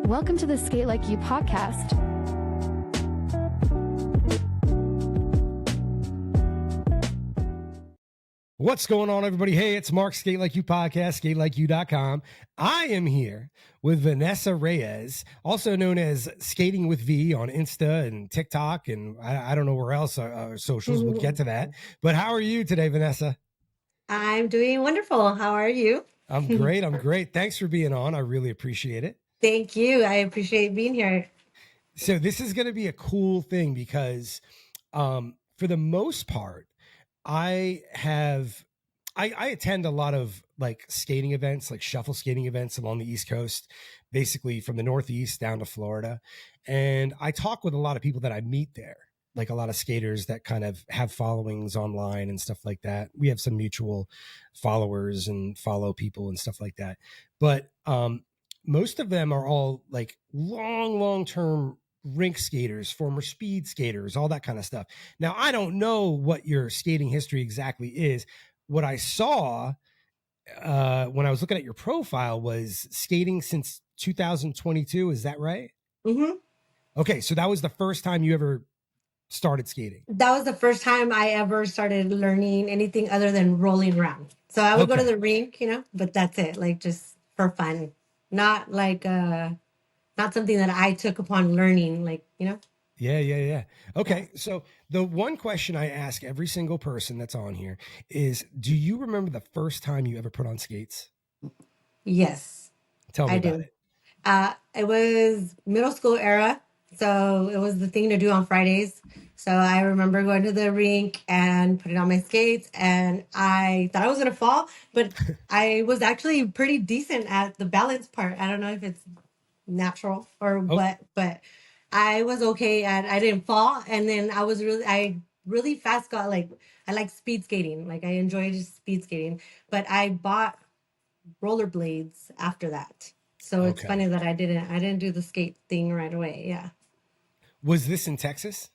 Welcome to the Skate Like You podcast. What's going on, everybody? Hey, it's Mark, Skate Like You podcast, skatelikeyou.com. I am here with Vanessa Reyes, also known as Skating with V on Insta and TikTok, and I don't know where else our socials. We'll get to that. But how are you today, Vanessa? I'm doing wonderful. How are you? I'm great. I'm great. Thanks for being on. I really appreciate it. Thank you. I appreciate being here. So this is going to be a cool thing because for the most part, I attend a lot of like skating events, like shuffle skating events along the East Coast, basically from the Northeast down to Florida. And I talk with a lot of people that I meet there, like a lot of skaters that kind of have followings online and stuff like that. We have some mutual followers and follow people and stuff like that. But most of them are all like long-term rink skaters, former speed skaters, all that kind of stuff. Now, I don't know what your skating history exactly is. What I saw when I was looking at your profile was skating since 2022. Is that right? Mm-hmm. Okay, so that was the first time you ever started skating. That was the first time I ever started learning anything other than rolling around. So I would go to the rink, but that's it, like just for fun. Not like not something that I took upon learning, Yeah. Okay. Yeah. So the one question I ask every single person that's on here is, do you remember the first time you ever put on skates? Yes. Tell me about it. It was middle school era. So it was the thing to do on Fridays. So I remember going to the rink and putting on my skates, and I thought I was going to fall, but I was actually pretty decent at the balance part. I don't know if it's natural or what, but I was okay I didn't fall. And then I really fast got I like speed skating. Like I enjoyed speed skating, but I bought rollerblades after that. So it's funny that I didn't do the skate thing right away. Yeah. Was this in Texas?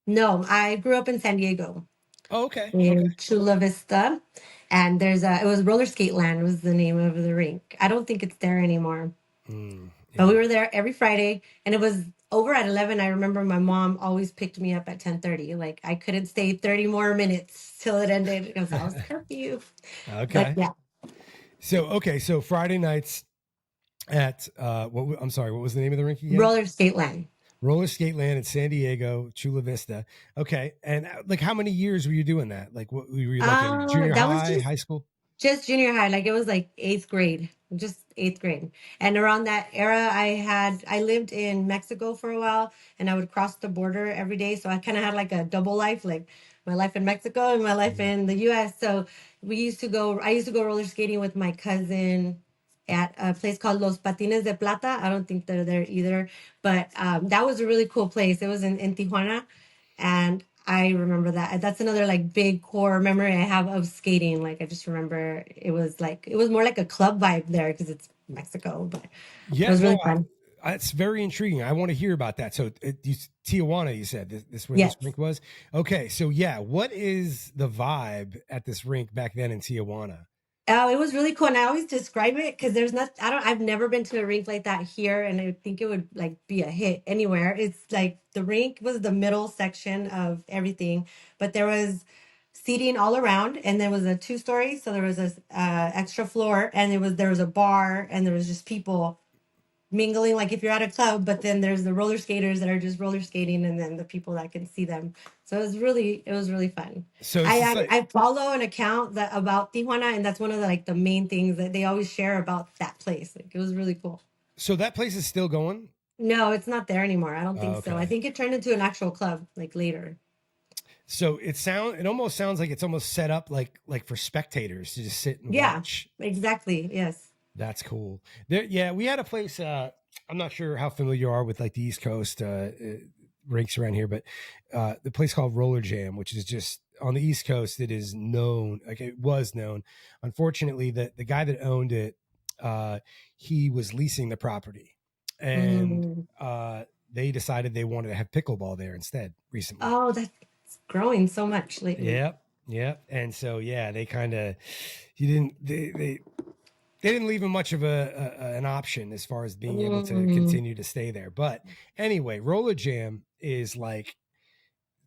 No, I grew up in San Diego. Oh, okay. In Chula Vista. And it was Roller Skate Land was the name of the rink. I don't think it's there anymore. Yeah. But we were there every Friday, and it was over at 11. I remember my mom always picked me up at 10:30. Like I couldn't stay 30 more minutes till it ended because I was curfew. Okay. But yeah. So Friday nights at what was the name of the rink again? Roller Skate Land. Roller Skate Land in San Diego, Chula Vista. Okay. And like how many years were you doing that? Like what were you like in junior high, high school? Just junior high. Like it was like 8th grade. Just 8th grade. And around that era I lived in Mexico for a while, and I would cross the border every day. So I kind of had like a double life, like my life in Mexico and my life in the US. So I used to go roller skating with my cousin at a place called Los Patines de Plata. I don't think they're there either, but that was a really cool place. It was in Tijuana, and I remember that. That's another like big core memory I have of skating. Like I just remember it was more like a club vibe there because it's Mexico, but it was really fun. It's very intriguing. I want to hear about that. So Tijuana, you said this where this rink was? Okay. So yeah, what is the vibe at this rink back then in Tijuana? Oh, it was really cool. And I always describe it because I've never been to a rink like that here. And I think it would like be a hit anywhere. It's like the rink was the middle section of everything, but there was seating all around, and there was a 2-story. So there was a extra floor, and there was a bar, and there was just people mingling like if you're at a club, but then there's the roller skaters that are just roller skating, and then the people that can see them. So it was really fun. So I follow an account about Tijuana, and that's one of the main things that they always share about that place. Like it was really cool. So that place is still going? No, it's not there anymore. I don't think so. I think it turned into an actual club later. So it almost sounds like it's almost set up like for spectators to just sit and watch. Yeah, exactly. Yes. That's cool. There, we had a place. I'm not sure how familiar you are with like the East Coast rinks around here, but the place called Roller Jam, which is just on the East Coast, it is known. Like it was known. Unfortunately, the guy that owned it, he was leasing the property, and they decided they wanted to have pickleball there instead recently. Oh, that's growing so much lately. Yep. And so they kind of they didn't leave him much of an option as far as being able to Mm, continue to stay there. But anyway, Roller Jam is like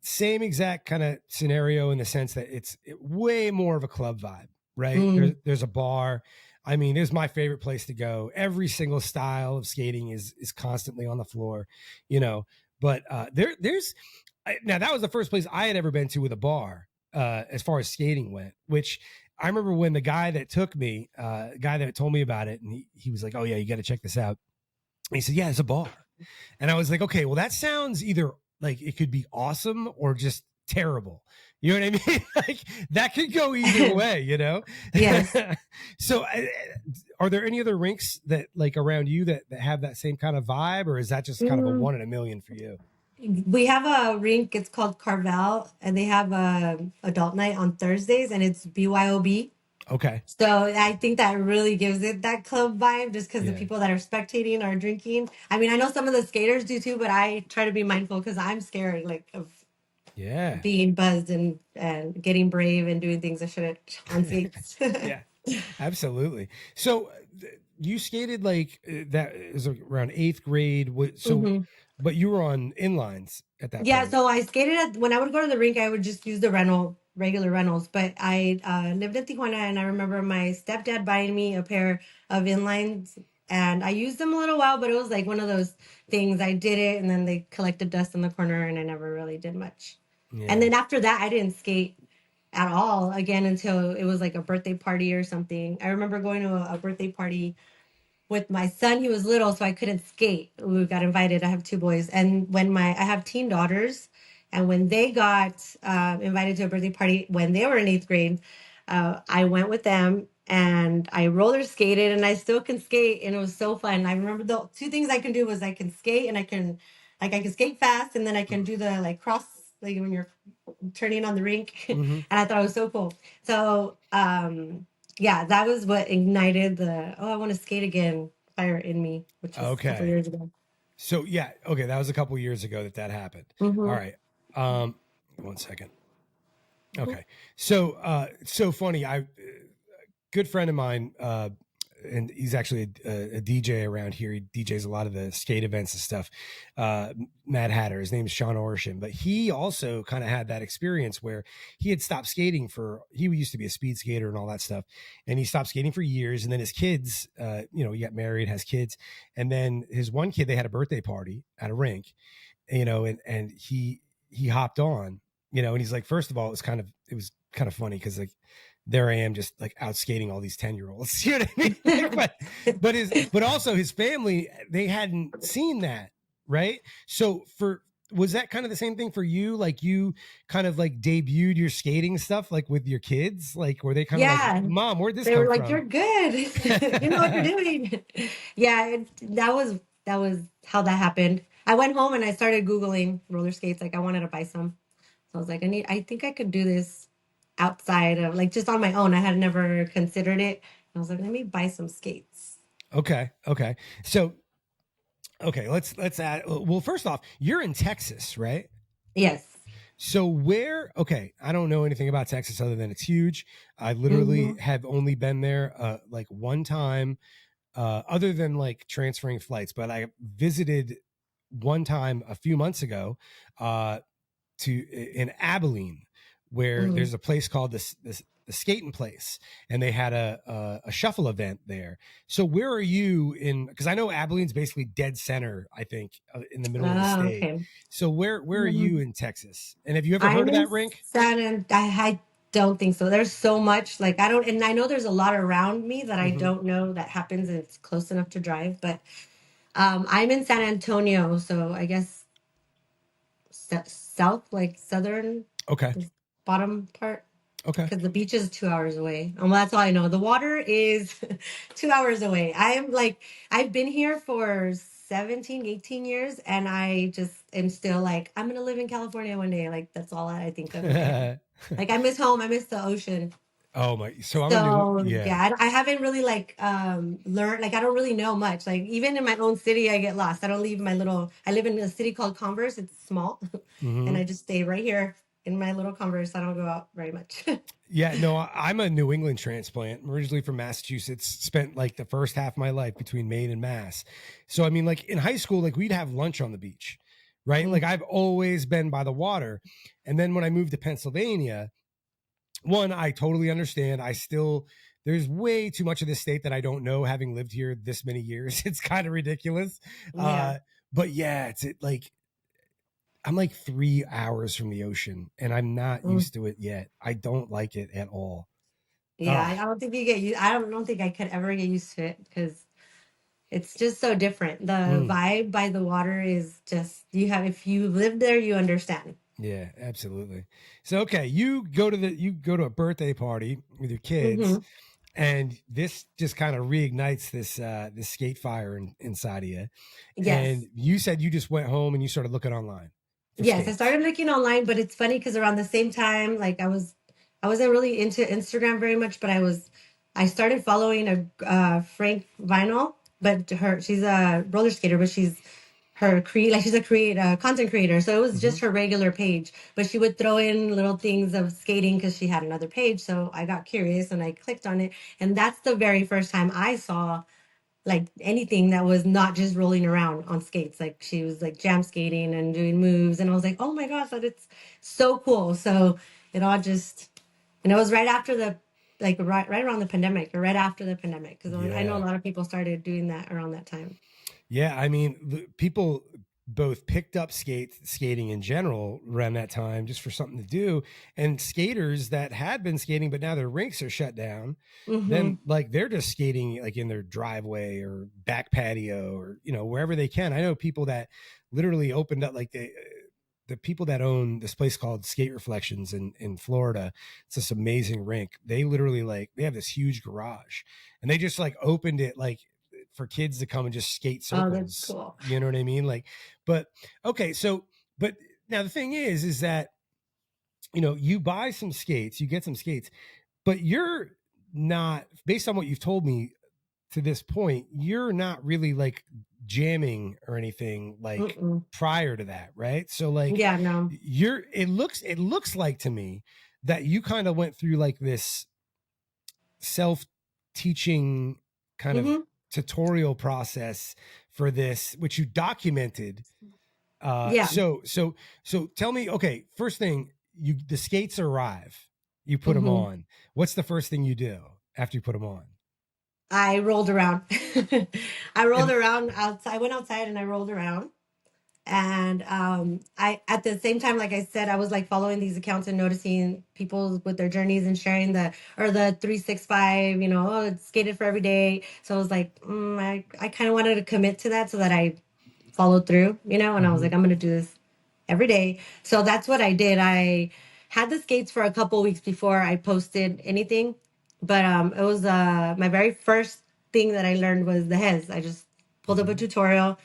same exact kind of scenario in the sense that it's way more of a club vibe, right? mm, There's a bar. I mean, it's my favorite place to go. Every single style of skating is constantly on the floor, you know. But there's now that was the first place I had ever been to with a bar as far as skating went. Which I remember when the guy that took me, guy that told me about it, and he was like, "Oh yeah, you got to check this out." And he said, "Yeah, it's a bar." And I was like, okay, well, that sounds either like it could be awesome or just terrible. You know what I mean? Like that could go either way, you know? yes. So are there any other rinks that like around you that have that same kind of vibe, or is that just kind of a Mm, one in a million for you? we have a rink. It's called Carvel, and they have a adult night on Thursdays, and it's BYOB. Okay. So I think that really gives it that club vibe, just because the Yeah. people that are spectating are drinking. I mean, I know some of the skaters do too, but I try to be mindful because I'm scared, like of Yeah. being buzzed and getting brave and doing things I shouldn't on skates. Yeah. Absolutely. So you skated like that is around eighth grade. So, hmm but you were on inlines at that Yeah, point. so I skated at when I would go to the rink, I would just use the regular rentals. But I lived in Tijuana, and I remember my stepdad buying me a pair of inlines, and I used them a little while, but it was like one of those things. I did it, and then they collected dust in the corner, and I never really did much. And Yeah. then after that, I didn't skate at all again until it was like a birthday party or something. I remember going to a birthday party with my son. He was little, so I couldn't skate. We got invited. I have two boys, and I have teen daughters, and when they got invited to a birthday party when they were in eighth grade, I went with them and I roller skated, and I still can skate, and it was so fun. I remember the two things I can do was I can skate and I can skate fast, and then I can do the like cross, like when you're turning on the rink. And Mm-hmm. I thought it was so cool. So yeah, that was what ignited the I want to skate again fire in me, which was a couple Okay. years ago. So yeah, okay, that was a couple years ago that happened. All Mm-hmm. right. One second. Okay. So it's so funny. I good friend of mine and he's actually a DJ around here. He DJs a lot of the skate events and stuff. Mad Hatter. His name is Sean Orshan, but he also kind of had that experience where he had stopped skating he used to be a speed skater and all that stuff. And he stopped skating for years. And then his kids, he got married, has kids. And then his one kid, they had a birthday party at a rink, and he hopped on, and he's like, first of all, it was kind of funny because like there I am just like out skating all these 10-year-olds. You know what I mean? Like, but also his family, they hadn't seen that, right? So was that kind of the same thing for you? Like you kind of like debuted your skating stuff like with your kids? Like were they kind of like, Yeah, Mom, where'd this they were come like, from? "You're good. You know what you're doing." Yeah, that was how that happened. I went home and I started Googling roller skates. Like I wanted to buy some. So I was like, I think I could do this outside of like just on my own. I had never considered it. I was like, let me buy some skates. Okay. Okay. So okay, let's add. Well, first off, you're in Texas, right? Yes. So okay, I don't know anything about Texas other than it's huge. I literally Hmm. have only been there like one time, other than like transferring flights, but I visited one time a few months ago uh, in Abilene, where Hmm. there's a place called the skating place, and they had a shuffle event there. So where are you in? Because I know Abilene's basically dead center, I think, in the middle of the Oh, state. okay. So where are you Mhm. in Texas? And have you ever heard I'm of in that rink? I don't think so. There's so much like I don't, and I know there's a lot around me that I Hmm. don't know that happens and it's close enough to drive. But I'm in San Antonio, so I guess south, like southern, Okay. the bottom part, Okay. because the beach is 2 hours away. Well, that's all I know. The water is 2 hours away. I've been here for 17, 18 years, and I just am still like, I'm going to live in California one day. Like, that's all I think of in my head. Like, I miss home. I miss the ocean. Oh my! So I'm a new So yeah. yeah, I haven't really like learned, like I don't really know much. Like even in my own city, I get lost. I don't leave my little. I live in a city called Converse. It's small, and Hmm. I just stay right here. in my little Converse. I don't go out very much. Yeah, no, I'm a New England transplant. I'm originally from Massachusetts, spent like the first half of my life between Maine and Mass. So, I mean, like in high school, like we'd have lunch on the beach, right? Like Mm, I've always been by the water. And then when I moved to Pennsylvania, one, I totally understand. There's way too much of this state that I don't know having lived here this many years. It's kind of ridiculous. yeah. But yeah, like, I'm like 3 hours from the ocean and I'm not Mm, used to it yet. I don't like it at all. yeah. Oh, I don't think you get used. I don't think I could ever get used to it because it's just so different. The mm, vibe by the water is just you have. If you live there, you understand. yeah, absolutely. So okay, you go to a birthday party with your kids, Hmm. and this just kind of reignites this skate fire inside of you. And Yes. you said you just went home and you started looking online for Yes, I skates. started looking online, but it's funny because around the same time, like I wasn't really into Instagram very much, but I started following a Frank Vinyl, but she's a roller skater, but she's a content creator, so it was Hmm. just her regular page, but she would throw in little things of skating because she had another page, so I got curious and I clicked on it, and that's the very first time I saw like anything that was not just rolling around on skates. Like she was like jam skating and doing moves, and I was like, oh my gosh, that it's so cool. So it all just, and it was right after the, like right around the pandemic or right after the pandemic, because I know a Yeah. lot of people started doing that around that time. Yeah, I mean, people both picked up skating in general around that time just for something to do, and skaters that had been skating but now their rinks are shut down, Mm-hmm. then like they're just skating like in their driveway or back patio or wherever they can. I know people that literally opened up like the people that own this place called Skate Reflections in Florida. It's this amazing rink. They literally like they have this huge garage and they just like opened it like for kids to come and just skate Oh, that's circles. cool. You know what I mean? Like, but okay, so but now the thing is that you buy some skates, you get some skates, but you're not, based on what you've told me to this point, you're not really like jamming or anything like Mm-mm. prior to that, right? So like Yeah, no. it looks like to me that you kind of went through like this self-teaching kind of Mm-hmm. tutorial process for this, which you documented. Yeah. So tell me, okay, first thing, the skates arrive, you put them Mm-hmm. on. What's the first thing you do after you put them on? I rolled around. I rolled And around outside. I went outside and I rolled around. And I at the same time, like I said, I was like following these accounts and noticing people with their journeys and sharing the 365, oh, it's skated for every day. So I was like, I kind of wanted to commit to that so that I followed through, and I was Mhm. like, I'm gonna do this every day. So that's what I did. I had the skates for a couple weeks before I posted anything, but it was my very first thing that I learned was the hez. I just pulled up a Mhm. tutorial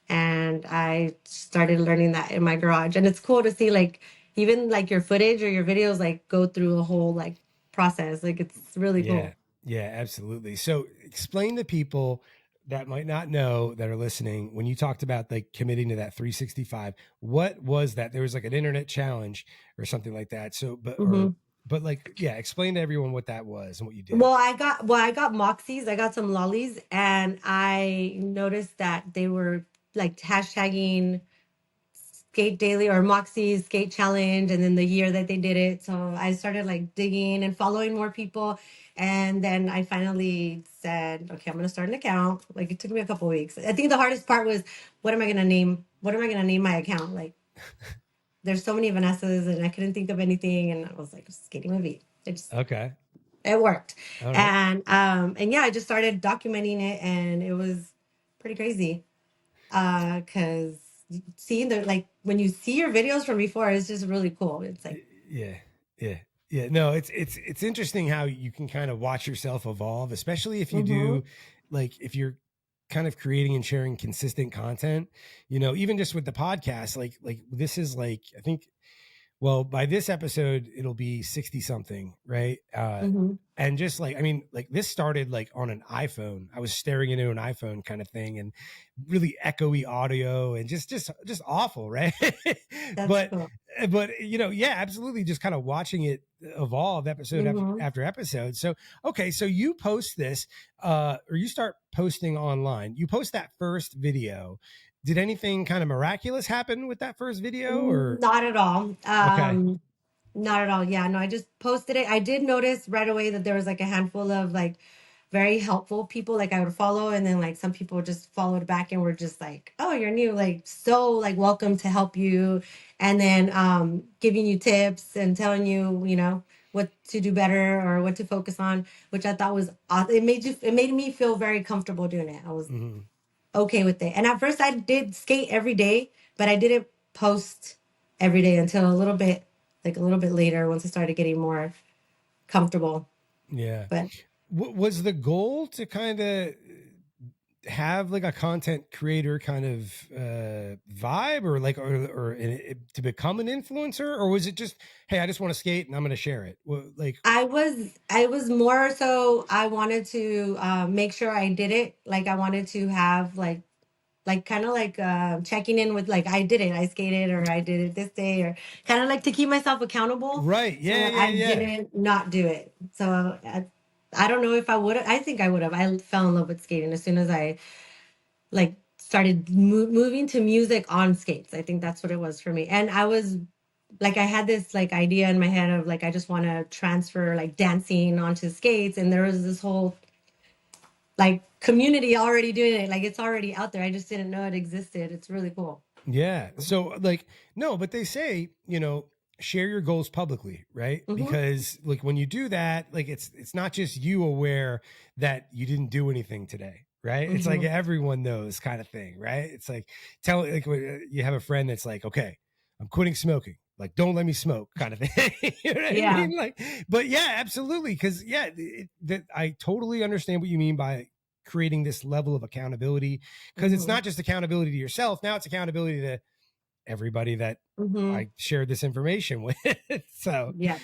and I started learning that in my garage. And it's cool to see like even like your footage or your videos like go through a whole like process. Like it's really Yeah. cool. Yeah, absolutely. So explain to people that might not know that are listening, when you talked about like committing to that 365, what was that? There was like an internet challenge or something like that. So, Hmm. but like, yeah, explain to everyone what that was and what you did. Well, I got Moxies, I got some lollies, and I noticed that they were like hashtagging skate daily or Moxie's skate challenge and then the year that they did it. So I started like digging and following more people. And then I finally said, okay, I'm gonna start an account. Like it took me a couple weeks. I think the hardest part was what am I gonna name my account? Like there's so many Vanessas and I couldn't think of anything and I was like skating my beat. Okay. It worked. All right. And yeah, I just started documenting it and it was pretty crazy. Because seeing the like when you see your videos from before, it's just really cool. It's like, Yeah. Yeah. Yeah. No, it's interesting how you can kind of watch yourself evolve, especially if you mm-hmm, do like if you're kind of creating and sharing consistent content, even just with the podcast, like this is like I think well, by this episode, it'll be 60 something, right? mm-hmm. And just like, I mean, like this started like on an iPhone. I was staring into an iPhone kind of thing and really echoey audio and just awful, right? That's but cool. but yeah, absolutely. Just kind of watching it evolve episode Hmm. after episode. So, okay. So you post this, or you start posting online. You post that first video. Did anything kind of miraculous happen with that first video or? Not at all. Okay. Not at all. Yeah, no, I just posted it. I did notice right away that there was like a handful of like very helpful people like I would follow, and then like some people just followed back and were just like, "Oh, you're new," like so like welcome to help you, and then giving you tips and telling you, what to do better or what to focus on, which I thought was it made me feel very comfortable doing it. I was Mhm. okay with it. And at first I did skate every day, but I didn't post every day until a little bit later once I started getting more comfortable. Yeah. But Was the goal to kind of have like a content creator kind of vibe, or like, to become an influencer, or was it just, hey, I just want to skate and I'm going to share it? Like, I was more so I wanted to make sure I did it. Like I wanted to have like kind of like checking in with like I did it, I skated, or I did it this day, or kind of like to keep myself accountable right. so Yeah. that Yeah. I Yeah. didn't not do it. So I don't know if I would have. I think I would have. I fell in love with skating as soon as I like started moving to music on skates. I think that's what it was for me. And I was like, I had this like idea in my head of like I just want to transfer like dancing onto skates, and there was this whole like community already doing it. Like it's already out there. I just didn't know it existed. It's really cool. Yeah. So like, no, but they say, share your goals publicly, right? Hmm. Because like when you do that, like it's not just you aware that you didn't do anything today, right? It's like Hmm. everyone knows kind of thing, right? It's like like when you have a friend that's like, okay, I'm quitting smoking. Like, don't let me smoke, kind of thing. You know what I Yeah. mean? Like, but yeah, absolutely. Because yeah, that I totally understand what you mean by creating this level of accountability, because it's Hmm. not just accountability to yourself. Now it's accountability to everybody that Hmm. I shared this information with. so, Yes.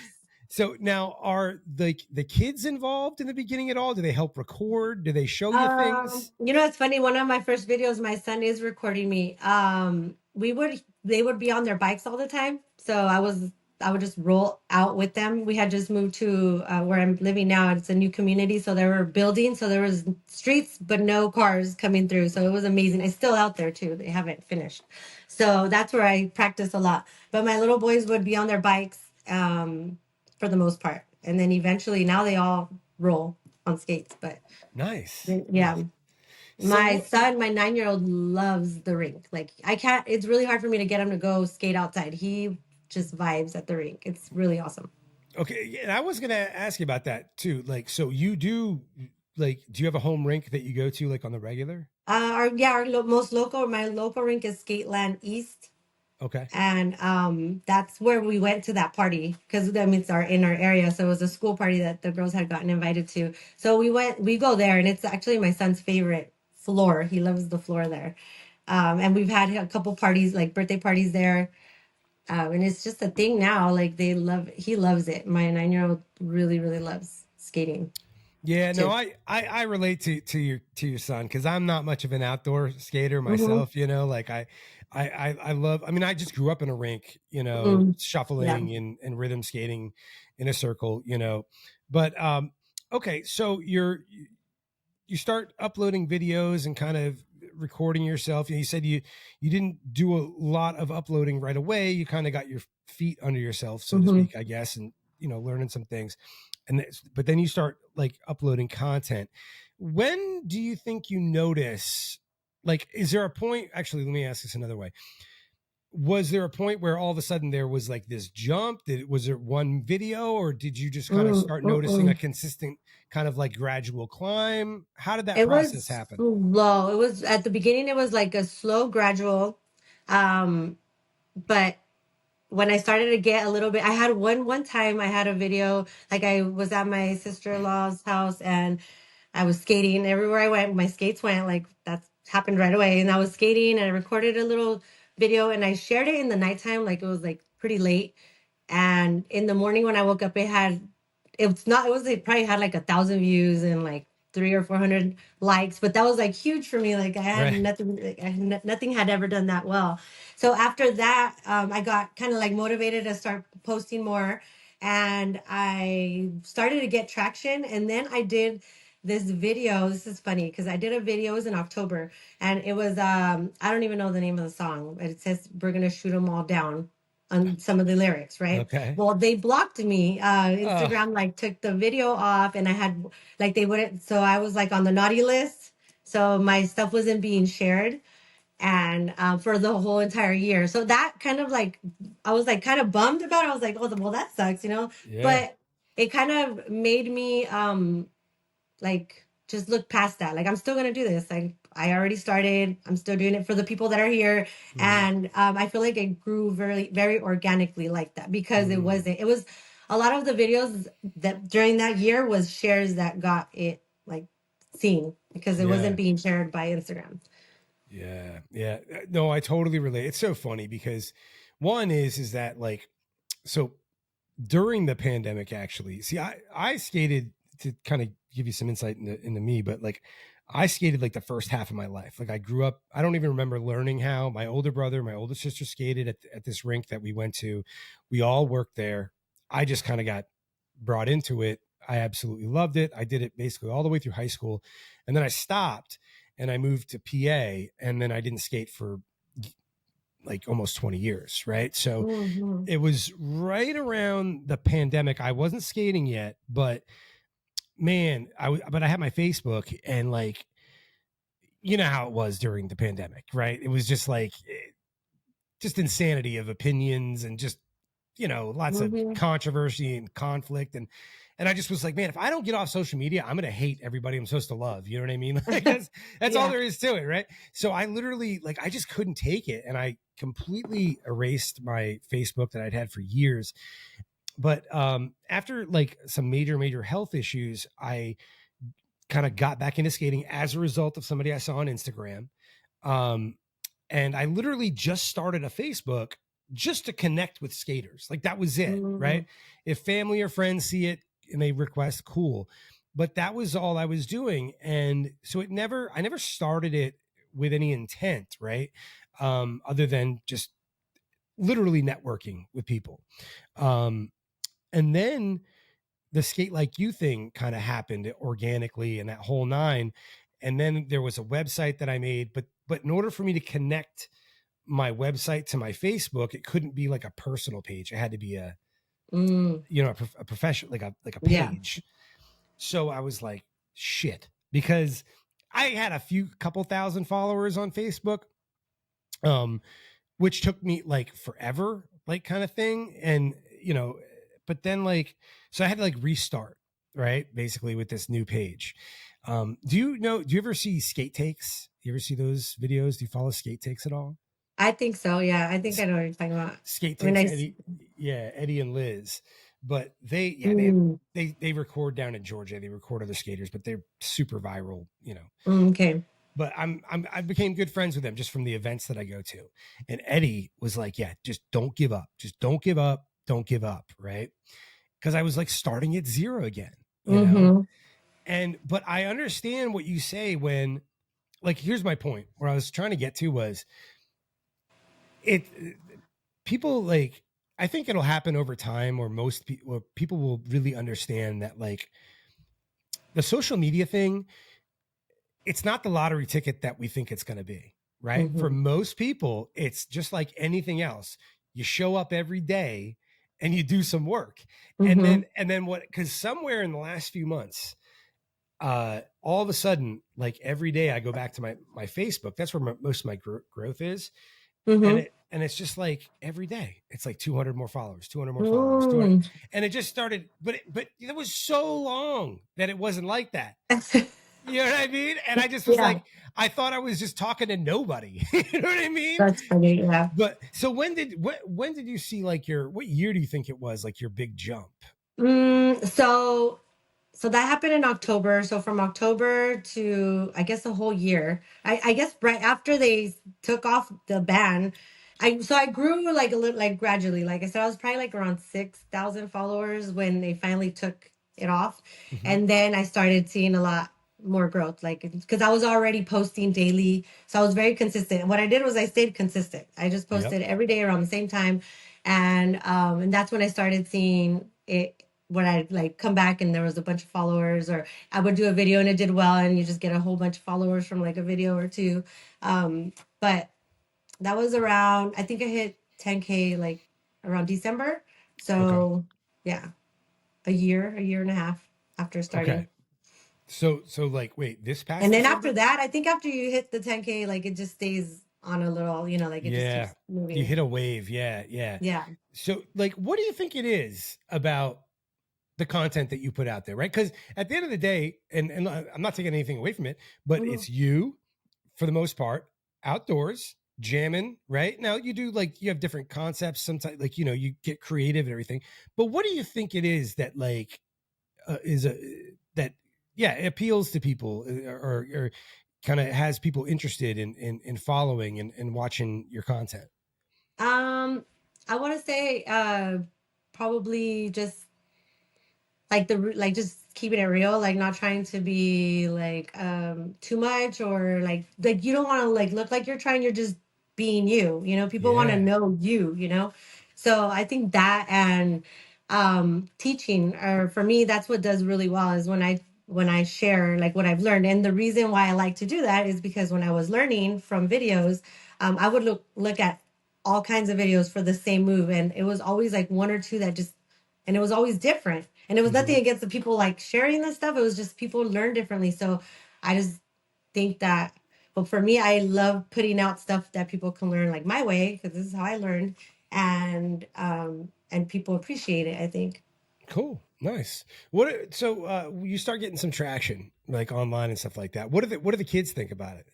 so now are the kids involved in the beginning at all? Do they help record? Do they show you things? It's funny. One of my first videos, my son is recording me. They would be on their bikes all the time. So I would just roll out with them. We had just moved to where I'm living now. It's a new community. So there were buildings. So there was streets, but no cars coming through. So it was amazing. It's still out there too. They haven't finished. So that's where I practice a lot. But my little boys would be on their bikes for the most part. And then eventually now they all roll on skates. But Nice, yeah, nice. So my what? son, my 9-year-old, loves the rink. Like I can't. It's really hard for me to get him to go skate outside. He just vibes at the rink. It's really awesome. Okay, yeah, and I was gonna ask you about that too. Like, so you do like, do you have a home rink that you go to like on the regular? Most local. My local rink is Skateland East, Okay, and that's where we went to that party because I mean it's our in our area. So it was a school party that the girls had gotten invited to. So we went. We go there, and it's actually my son's favorite floor. He loves the floor there. And we've had a couple parties, like birthday parties there. And it's just a thing now. Like he loves it. My 9-year-old really, really loves skating yeah, no, too. I relate to your son, because I'm not much of an outdoor skater Hmm. myself. Like I love. I mean, I just grew up in a rink, Hmm. Yeah. shuffling and rhythm skating in a circle. But okay, so you start uploading videos and kind of recording yourself. You said you didn't do a lot of uploading right away. You kind of got your feet under yourself, so to Hmm. speak, I guess, and learning some things. But then you start like uploading content. When do you think you notice? Like, is there a point? Actually, let me ask this another way. Was there a point where all of a sudden there was like this jump? Was there one video, or did you just kind of start noticing a Mm-mm. consistent kind of like gradual climb? How did that It process was happen? slow. It was at the beginning. It was like a slow, gradual. Um, but when I started to get a little bit, I had one time I had a video. Like I was at my sister in law's house and I was skating everywhere I went. My skates went like that happened right away. And I was skating and I recorded a little video and I shared it in the nighttime. Like it was like pretty late. And in the morning when I woke up, it was not, it was, it probably had like 1,000 views in like 300 or 400 likes, but that was like huge for me. Like I had Right. nothing, like, nothing had ever done that well. So after that, I got kind of like motivated to start posting more, and I started to get traction. And then I did this video. This is funny because I did a video. It was in October, and it was I don't even know the name of the song, but it says "We're gonna shoot them all down" on some of the lyrics, right? Okay. Well, they blocked me. Oh, Instagram like took the video off, and I had like they wouldn't. So I was like on the naughty list. So my stuff wasn't being shared, and for the whole entire year. So that kind of like I was like kind of bummed about it. I was like, oh, well, that sucks, you know. yeah. But it kind of made me like just look past that. Like I'm still gonna do this. Like I already started. I'm still doing it for the people that are here, Mm, and I feel like it grew very very organically like that because it mm, wasn't. It was a lot of the videos that during that year was shares that got it like seen because it wasn't yeah. being shared by Instagram. Yeah. Yeah. No, I totally relate. It's so funny because one is that like, so during the pandemic, actually, see, I skated to kind of give you some insight into me, but like I skated like the first half of my life. Like I grew up, I don't even remember learning how. My older brother, my older sister skated at this rink that we went to. We all worked there. I just kind of got brought into it. I absolutely loved it. I did it basically all the way through high school. And then I stopped and I moved to PA, and then I didn't skate for like almost 20 years. Right. So Hmm. it was right around the pandemic. I wasn't skating yet, but man, but I had my Facebook, and like, you know how it was during the pandemic, right? It was just like, just insanity of opinions and just, lots of Hmm. controversy and conflict. And I just was like, man, if I don't get off social media, I'm going to hate everybody I'm supposed to love. You know what I mean? Like that's all Yeah. there is to it. Right. So I literally, like, I just couldn't take it. And I completely erased my Facebook that I'd had for years. But after like some major health issues, I kind of got back into skating as a result of somebody I saw on Instagram. Um, and I literally just started a Facebook just to connect with skaters. Like that was it, Hmm. right? If family or friends see it and they request, cool. But that was all I was doing. And so I never started it with any intent, right? Other than just literally networking with people. Um, and then the Skate Like You thing kind of happened organically and that whole nine. And then there was a website that I made, but in order for me to connect my website to my Facebook, it couldn't be like a personal page. It had to be Mm. a professional, like a Yeah. page. So I was like, shit, because I had a couple thousand followers on Facebook, um, which took me like forever, like kind of thing. And, but then like, so I had to like restart, right? Basically with this new page. Do you ever see skate takes? You ever see those videos? Do you follow skate takes at all? I think so. Yeah. I think I know what you're talking about. Skate I mean, takes Eddie, yeah, Eddie and Liz, but mm, they record down in Georgia. They record other skaters, but they're super viral. okay. But I became good friends with them just from the events that I go to. And Eddie was like, yeah, just don't give up. Just don't give up. Don't give up. Right. Because I was like starting at zero again. Mm-hmm. But I understand what you say when, like, here's my point where I was trying to get to was it, people like, I think it'll happen over time where people will really understand that like the social media thing, it's not the lottery ticket that we think it's going to be, right? For Mm-hmm. most people, it's just like anything else. You show up every day and you do some work. Mm-hmm. And then what, cuz somewhere in the last few months, all of a sudden, like every day I go back to my Facebook, that's where most of my growth is. Mm-hmm. And it's just like every day it's like 200 more followers, 200 more followers, 200. Mm. And it just started, but it was so long that it wasn't like that. You know what I mean? And I just was Yeah, like, I thought I was just talking to nobody. You know what I mean? that's funny. Yeah. But so when did you see like what year do you think it was like your big jump? So that happened in October. So from October to I guess the whole year. I guess right after they took off the ban, I grew like a little like gradually. Like I said, I was probably like around 6,000 followers when they finally took it off. Mm-hmm. And then I started seeing a lot more growth, like because I was already posting daily, so I was very consistent. What I did was I stayed consistent. I just Yep. posted every day around the same time, and that's when I started seeing it. When I like come back and there was a bunch of followers, or I would do a video and it did well, and you just get a whole bunch of followers from like a video or two. But that was around, I think I hit 10K like around December. Okay. So yeah, a year and a half after starting. Okay. So like, wait, this past And then after December? that, I think after you hit the 10K, like it just stays on a little, like it just Yeah. keeps You moving. hit a wave. Yeah. Yeah. Yeah. So like, what do you think it is about the content that you put out there, right? Because at the end of the day, and I'm not taking anything away from it, but Mhm. it's you for the most part, outdoors, jamming, right? Now you do like you have different concepts sometimes, like you get creative and everything. But what do you think it is that like is a that yeah, it appeals to people or kind of has people interested in following and watching your content? Um, I want to say probably just like like just keeping it real, like not trying to be like too much, or like you don't want to like look like you're trying, you're just being you, people want to Yeah. know you. So I think that, and teaching, or for me that's what does really well, is when I share like what I've learned. And the reason why I like to do that is because when I was learning from videos, I would look at all kinds of videos for the same move, and it was always like one or two that just, and it was always different. And it was Hmm. nothing against the people like sharing this stuff. It was just people learn differently. So I just think that, but for me, I love putting out stuff that people can learn like my way, because this is how I learned. And people appreciate it, I think. Cool. Nice. So you start getting some traction like online and stuff like that. What do the kids think about it?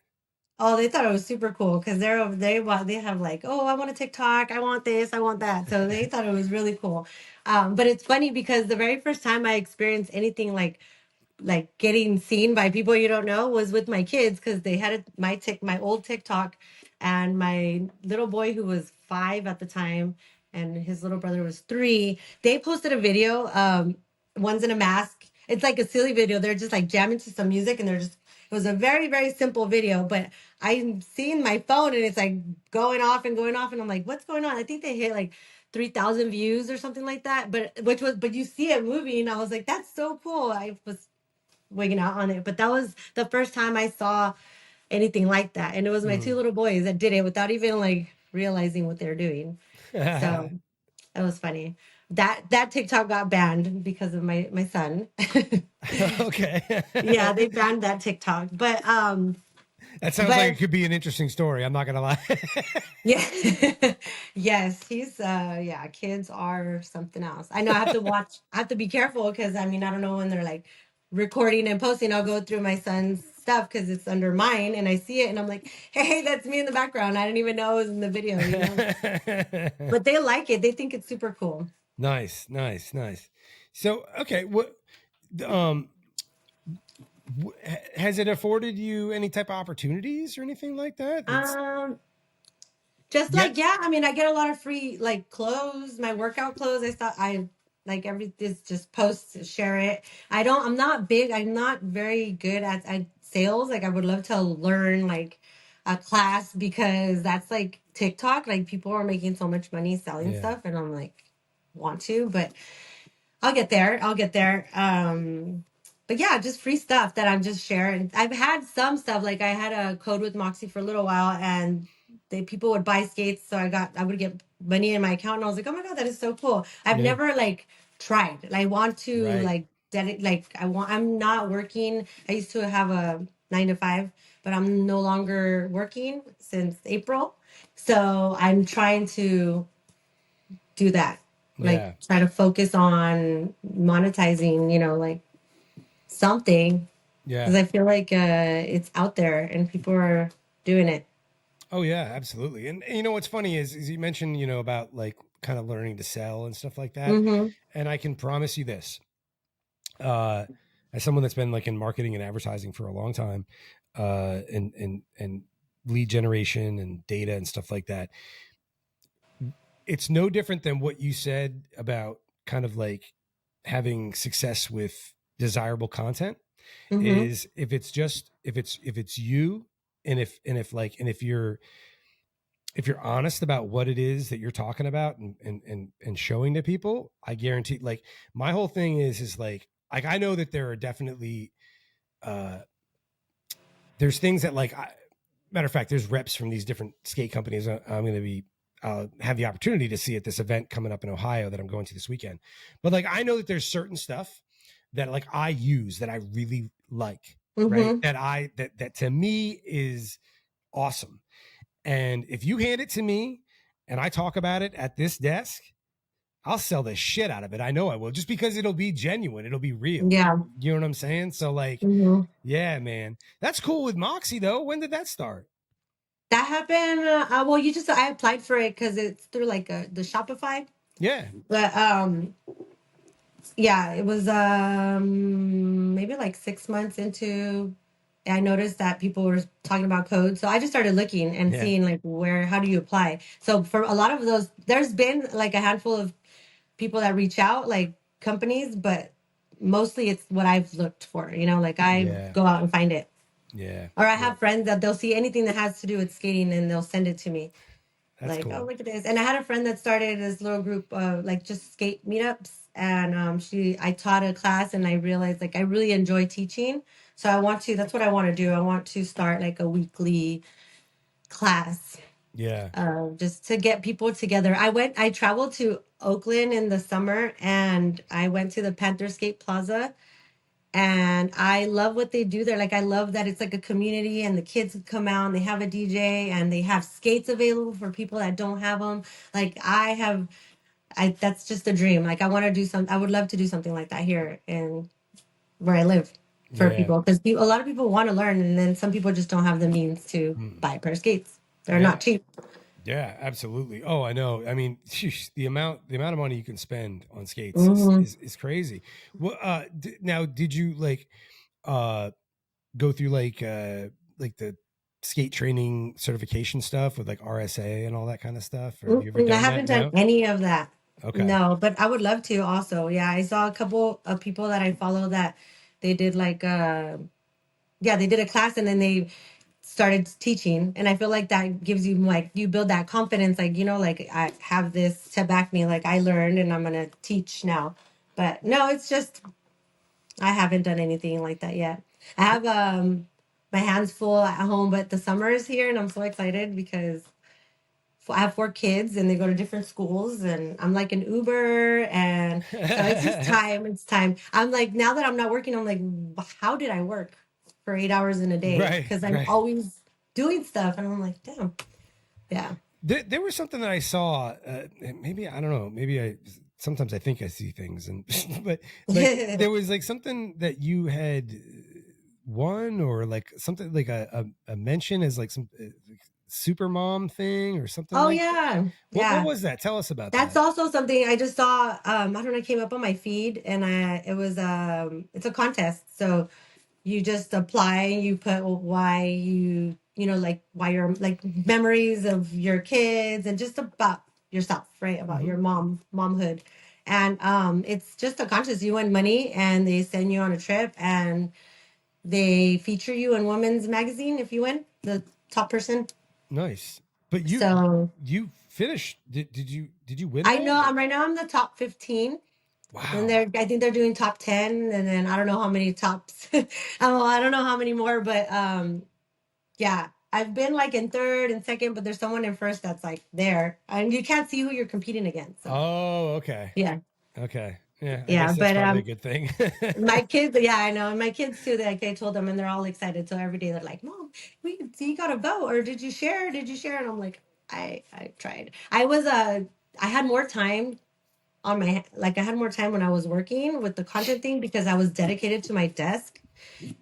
Oh, they thought it was super cool because they have like, oh, I want a TikTok, I want this, I want that. So they thought it was really cool. But it's funny because the very first time I experienced anything like getting seen by people you don't know was with my kids, because they had my old TikTok, and my little boy, who was 5 at the time, and his little brother was 3. They posted a video. One's in a mask. It's like a silly video. They're just like jamming to some music, and it was a very very simple video. But I'm seeing my phone, and it's like going off and going off, and I'm like, what's going on? I think they hit like 3,000 views or something like that. But you see it moving. I was like, that's so cool. I was wigging out on it. But that was the first time I saw anything like that. And it was my 2 Mm. little boys that did it without even like realizing what they're doing. So it was funny. That TikTok got banned because of my son. Okay. Yeah, they banned that TikTok. That sounds like it But could be an interesting story. I'm not gonna lie. yeah. Yes, he's yeah, kids are something else. I know I have to be careful, because I mean, I don't know when they're like recording and posting. I'll go through my son's stuff because it's under mine, and I see it and I'm like, hey, that's me in the background. I didn't even know it was in the video. But they like it. They think it's super cool. Nice, nice, nice. So, okay, um, has it afforded you any type of opportunities or anything like that? It's Um, Just yet. like, yeah, I mean, I get a lot of free like clothes, my workout clothes. I thought I like this, just post, share it. I'm not big, I'm not very good at sales. Like I would love to learn like a class, because that's like TikTok. Like people are making so much money selling Yeah, stuff, and I'm like, want to, but I'll get there. I'll get there. But yeah, just free stuff that I'm just sharing. I've had some stuff, like I had a code with Moxie for a little while, and people would buy skates, so I would get money in my account, and I was like, oh my god, that is so cool. I've yeah, never like tried. I want to right. like like I'm not working. I used to have a 9 to 5, but I'm no longer working since April, so I'm trying to do that, like Yeah, try to focus on monetizing, like something, yeah. because I feel like it's out there and people are doing it. Oh yeah, absolutely. And you know what's funny is you mentioned about like kind of learning to sell and stuff like that. Mm-hmm. And I can promise you this, uh, as someone that's been like in marketing and advertising for a long time, and lead generation and data and stuff like that, it's no different than what you said about kind of like having success with desirable content. Mm-hmm. is if it's just if it's you, and if you're honest about what it is that you're talking about and showing to people, I guarantee, like, my whole thing is like I know that there are definitely uh there's things that, like, matter of fact, there's reps from these different skate companies I'm going to be have the opportunity to see at this event coming up in Ohio that I'm going to this weekend. But like, I know that there's certain stuff that, like, I use that I really like, right? Mm-hmm. That to me is awesome. And if you hand it to me and I talk about it at this desk, I'll sell the shit out of it. I know I will, just because it'll be genuine, it'll be real. Yeah. You know what I'm saying? So like, Mm-hmm. yeah, man, that's cool with Moxie though. When did that start? That happened. Well, I applied for it because it's through like the Shopify. Yeah, But yeah, it was maybe like 6 months into. I noticed that people were talking about codes, so I just started looking and yeah, seeing like how do you apply. So for a lot of those, there's been like a handful of people that reach out, like companies, but mostly it's what I've looked for. Like I yeah, go out and find it, yeah, or I yeah. have friends that they'll see anything that has to do with skating and they'll send it to me. That's Like, oh, cool. look at this. And I had a friend that started this little group of like just skate meetups. And I taught a class and I realized like I really enjoy teaching. So that's what I want to do. I want to start like a weekly class, Yeah, just to get people together. I traveled to Oakland in the summer and I went to the Panther Skate Plaza, and I love what they do there. Like, I love that it's like a community and the kids come out and they have a DJ and they have skates available for people that don't have them. Like, that's just a dream. Like, I would love to do something like that here in where I live for yeah, people, because a lot of people want to learn, and then some people just don't have the means to mm, buy a pair of skates. They're yeah, not cheap. yeah. Absolutely. Oh, I know. I mean, sheesh, the amount of money you can spend on skates Hmm. is crazy. Well, now, did you like uh go through like the skate training certification stuff with like RSA and all that kind of stuff? Or have you ever I done that? haven't done No. any of that. Okay. No, but I would love to also. Yeah, I saw a couple of people that I follow that they did like yeah, they did a class and then they started teaching, and I feel like that gives you, like, you build that confidence, like, like I have this to back me, like I learned and I'm going to teach now. But no, it's just I haven't done anything like that yet. I have my hands full at home, but the summer is here and I'm so excited because I have 4 kids and they go to different schools and I'm like an Uber. And so it's just time. It's time. I'm like, now that I'm not working, I'm like, how did I work for 8 hours in a day? Right. Because I'm Right. always doing stuff. And I'm like, damn. Yeah. There was something that I saw. Maybe I don't know. Maybe I sometimes I think I see things, and but like there was like something that you had won, or like something like a mention as like some super mom thing or something Oh, like that. yeah. What Yeah. was that? Tell us about That's that. also something I just saw. I don't know, it came up on my feed, and it was it's a contest. So you just apply, you put why like why you're like memories of your kids and just about yourself, right? About Hmm. your momhood. And it's just a contest. You win money and they send you on a trip and they feature you in Women's Magazine if you win, the top person. Nice. But So you finished. Did you win I that? know I'm right now I'm the top 15. And Wow. I think they're doing top 10, and then I don't know how many tops. I don't know how many more, but yeah, I've been like in third and second, but there's someone in first that's like there, and you can't see who you're competing against. So Oh, okay. yeah, Okay. Yeah, I yeah. guess that's But probably a good thing. my kids, yeah, I know, and my kids too. Like I told them, and they're all excited. So every day they're like, "Mom, you got to vote, or did you share? Did you share?" And I'm like, I tried. I had more time on my, like, I had more time when I was working with the content thing because I was dedicated to my desk,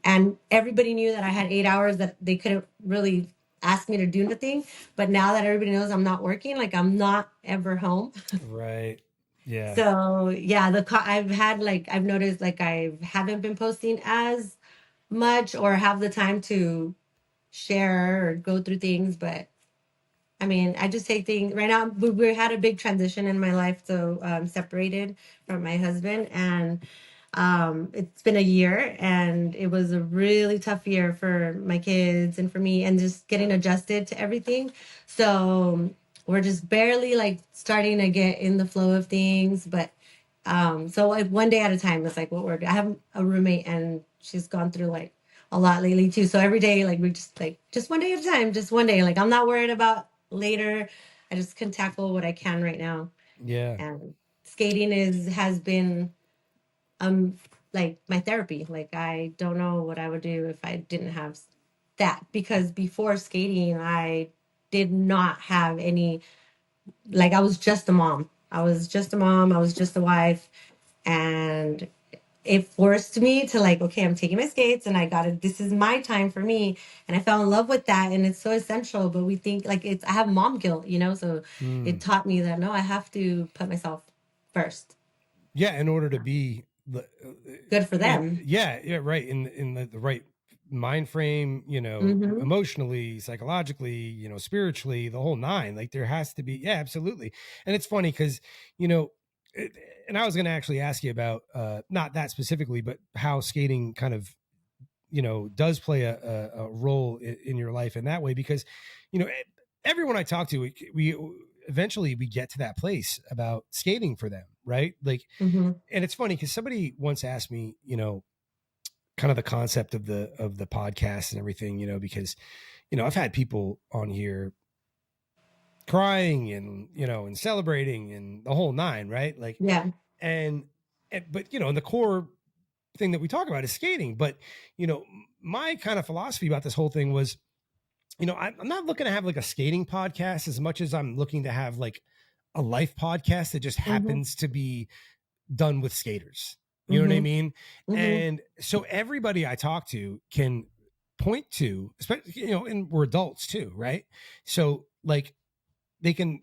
and everybody knew that I had 8 hours that they couldn't really ask me to do nothing. But now that everybody knows I'm not working, like I'm not ever home. Right. Yeah. So yeah, I've noticed like I haven't been posting as much or have the time to share or go through things. But I mean, I just take things right now. We had a big transition in my life, so I'm separated from my husband, and It's been a year, and it was a really tough year for my kids and for me, and just getting adjusted to everything. So we're just barely like starting to get in the flow of things, but so like one day at a time is like what we're doing. I have a roommate, and she's gone through like a lot lately too. So every day, like we just like just one day at a time, just one day. Like I'm not worried about later. I just can tackle what I can right now. Yeah. And skating has been um like my therapy. Like I don't know what I would do if I didn't have that, because before skating I did not have any, like I was just a mom. I was just a mom, I was just a wife, and it forced me to like, okay, I'm taking my skates and I gotta, this is my time for me. And I fell in love with that, and it's so essential, but we think like it's, I have mom guilt, you know, so it Mm. taught me that no, I have to put myself first. Yeah, in order to be Good for them. yeah, right, in the right mind frame, Mm-hmm. emotionally, psychologically, spiritually, the whole nine. Like there has to be, yeah, absolutely. And it's funny because you know it, and I was going to actually ask you about not that specifically, but how skating kind of does play a role in your life in that way, because everyone I talk to, we eventually we get to that place about skating for them, right? Like, Mm-hmm. and it's funny because somebody once asked me, kind of the concept of the podcast and everything, because I've had people on here crying and celebrating and the whole nine, right? Like, Yeah. and, but and the core thing that we talk about is skating. But my kind of philosophy about this whole thing was, I'm not looking to have like a skating podcast as much as I'm looking to have like a life podcast that just Mm-hmm. happens to be done with skaters. You know what I Mm-hmm. mean? Mm-hmm. And so everybody I talk to can point to, especially, and we're adults too, right? So like they can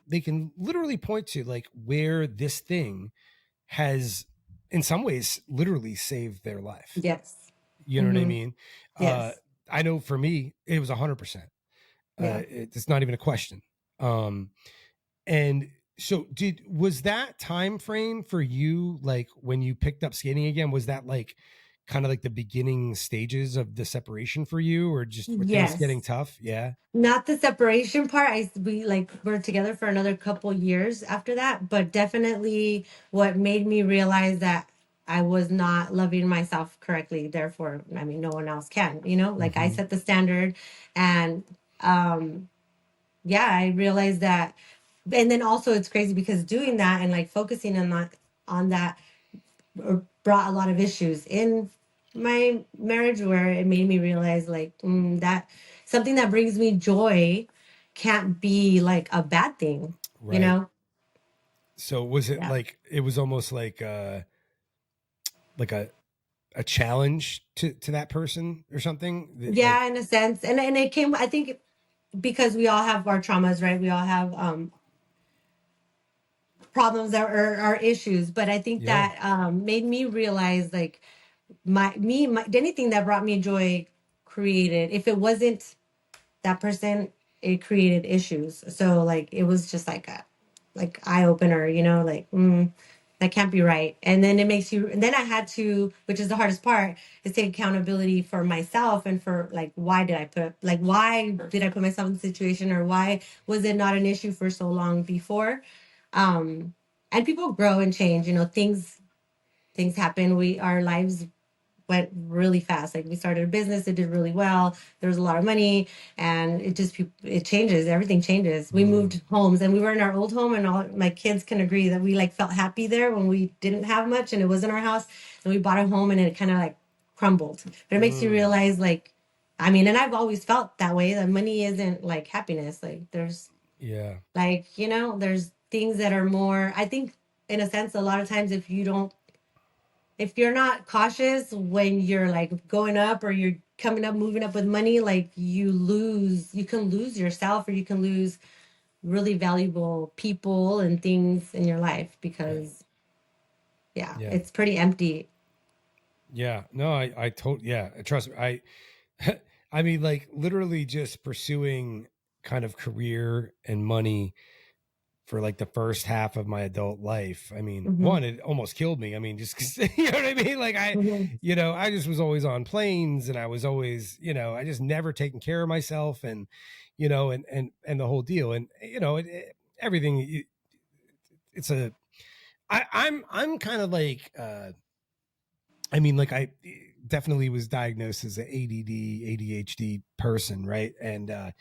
literally point to like where this thing has in some ways literally saved their life. Yes. You know what I Mm-hmm. mean? Uh Yes. I know for me it was 100%. Yeah. It's not even a question. Um and so was that time frame for you, like when you picked up skating again, was that like kind of like the beginning stages of the separation for you, or just were things getting Yes. tough? Yeah. Not the separation part. We like were together for another couple years after that, but definitely what made me realize that I was not loving myself correctly. Therefore, I mean, no one else can, you know, like I Hmm. set the standard, and um, yeah, I realized that. And then also it's crazy because doing that and like focusing on that brought a lot of issues in my marriage, where it made me realize like that something that brings me joy can't be like a bad thing, you Right. know? So was it Yeah. like it was almost like a challenge to that person or something that, like, Yeah, in a sense. And it came, I think, because we all have our traumas, right? We all have problems or our issues. But I think yeah. that made me realize like my anything that brought me joy created, if it wasn't that person, it created issues. So like it was just like a like eye opener, you know, like that can't be right. And then it makes you, and then I had to, which is the hardest part, is take accountability for myself and for like why did I put myself in the situation, or why was it not an issue for so long before? Um and people grow and change, you know, things happen. We our lives went really fast. Like we started a business, it did really well. There was a lot of money, and it just it changes. Everything changes. We Mm, moved homes, and we were in our old home, and all my kids can agree that we like felt happy there when we didn't have much, and it wasn't our house. And we bought a home, and it kind of like crumbled. But it makes you mm, realize, like, I mean, and I've always felt that way. That money isn't like happiness. Like there's yeah. like there's things that are more. I think in a sense, a lot of times if you're not cautious when you're like going up or you're coming up, moving up with money, like you can lose yourself, or you can lose really valuable people and things in your life, Yeah. because yeah, Yeah. it's pretty empty. Yeah. No, I totally, yeah. Trust me. I mean, like literally just pursuing kind of career and money for like the first half of my adult life. I mean, Mm-hmm. one, it almost killed me. I mean, just 'cause, you know what I mean? Like Mm-hmm. I just was always on planes, and I was always, I just never taking care of myself, and, and the whole deal. And, everything, it's a, I'm kind of like, I mean, like I definitely was diagnosed as an ADD, ADHD person. Right. And,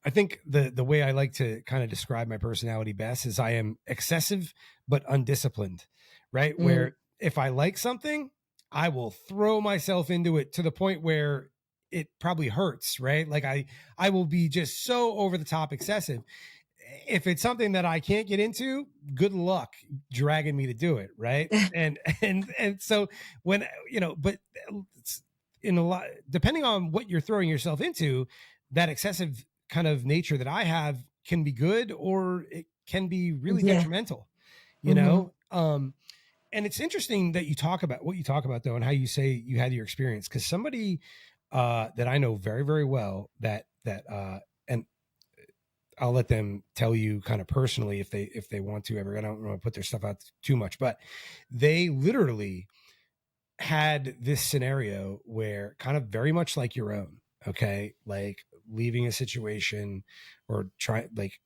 I think the way I like to kind of describe my personality best is I am excessive but undisciplined, right? Mm-hmm. Where if I like something, I will throw myself into it to the point where it probably hurts, right? Like I will be just so over the top excessive. If it's something that I can't get into, good luck dragging me to do it, right? And so when but it's in a lot, depending on what you're throwing yourself into, that excessive kind of nature that I have can be good, or it can be really Yeah. detrimental, you Mm-hmm. know? And it's interesting that you talk about what you talk about though, and how you say you had your experience. Cause somebody that I know very, very well and I'll let them tell you kind of personally if they want to ever. I don't want to put their stuff out too much, but they literally had this scenario where kind of very much like your own, okay, like leaving a situation or try like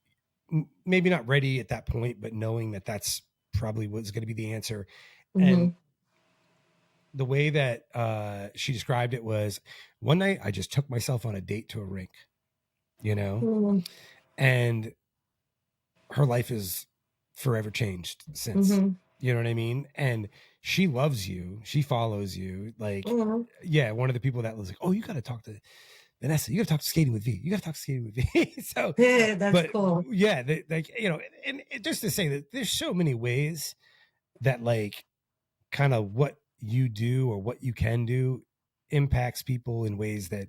maybe not ready at that point, but knowing that that's probably what's going to be the answer. Mm-hmm. And the way that she described it was, one night I just took myself on a date to a rink, you know, Mm-hmm. and her life is forever changed since. Mm-hmm. You know what I mean? And she loves you. She follows you. Like, yeah, one of the people that was like, oh, you got to talk to Vanessa. You got to talk to Skating with V. You got to talk to Skating with V. So, Yeah, that's but cool. yeah, like, and just to say that there's so many ways that like kind of what you do or what you can do impacts people in ways that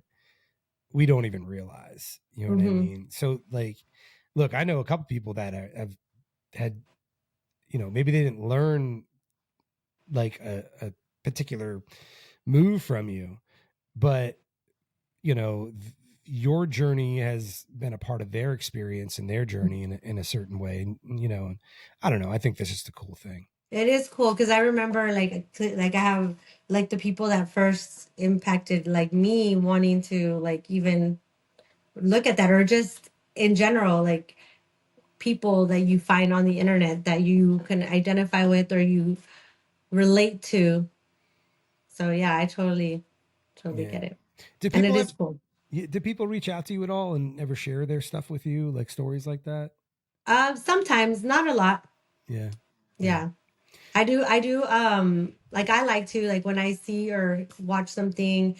we don't even realize. You know what I Mm-hmm. mean? So like, look, I know a couple people that have had, maybe they didn't learn like a particular move from you, but your journey has been a part of their experience and their journey in a certain way. And, I don't know. I think this is the cool thing. It is cool because I remember like I have like the people that first impacted like me wanting to like even look at that, or just in general like people that you find on the internet that you can identify with or you relate to. So yeah, I totally Yeah. get it. Did And it people is have, cool. did people reach out to you at all and ever share their stuff with you, like stories like that? Sometimes, not a lot. Yeah. Yeah. Yeah. I do like I like to like when I see or watch something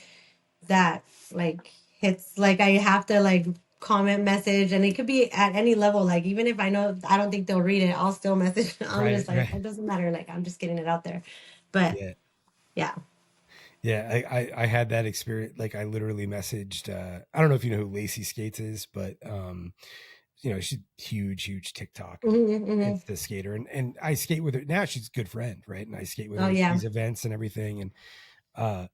that like hits, like I have to like comment message, and it could be at any level, like even if I know I don't think they'll read it, I'll still message. I'm Right. just like, Right. it doesn't matter, like I'm just getting it out there. But Yeah. yeah. Yeah, I had that experience. Like I literally messaged. I don't know if you know who Lacey Skates is, but she's huge TikTok and Hmm. Hmm. Insta skater, and I skate with her now. She's a good friend, right? And I skate with Oh her at yeah. these events and everything. And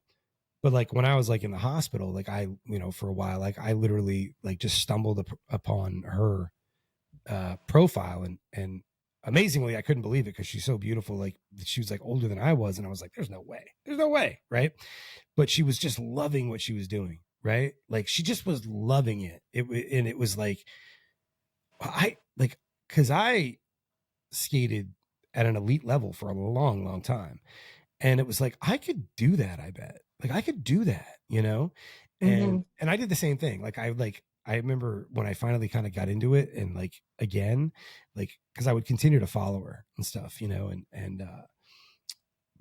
but like when I was like in the hospital, like I for a while, like I literally like just stumbled upon her profile, and amazingly I couldn't believe it because she's so beautiful. Like she was like older than I was, and I was like, there's no way, right? But she was just loving what she was doing, right? Like she just was loving it. And it was like I like, because I skated at an elite level for a long time, and it was like I could do that. I bet, like I could do that, Hmm. and I did the same thing. I remember when I finally kind of got into it, and like again, like because I would continue to follow her and stuff, and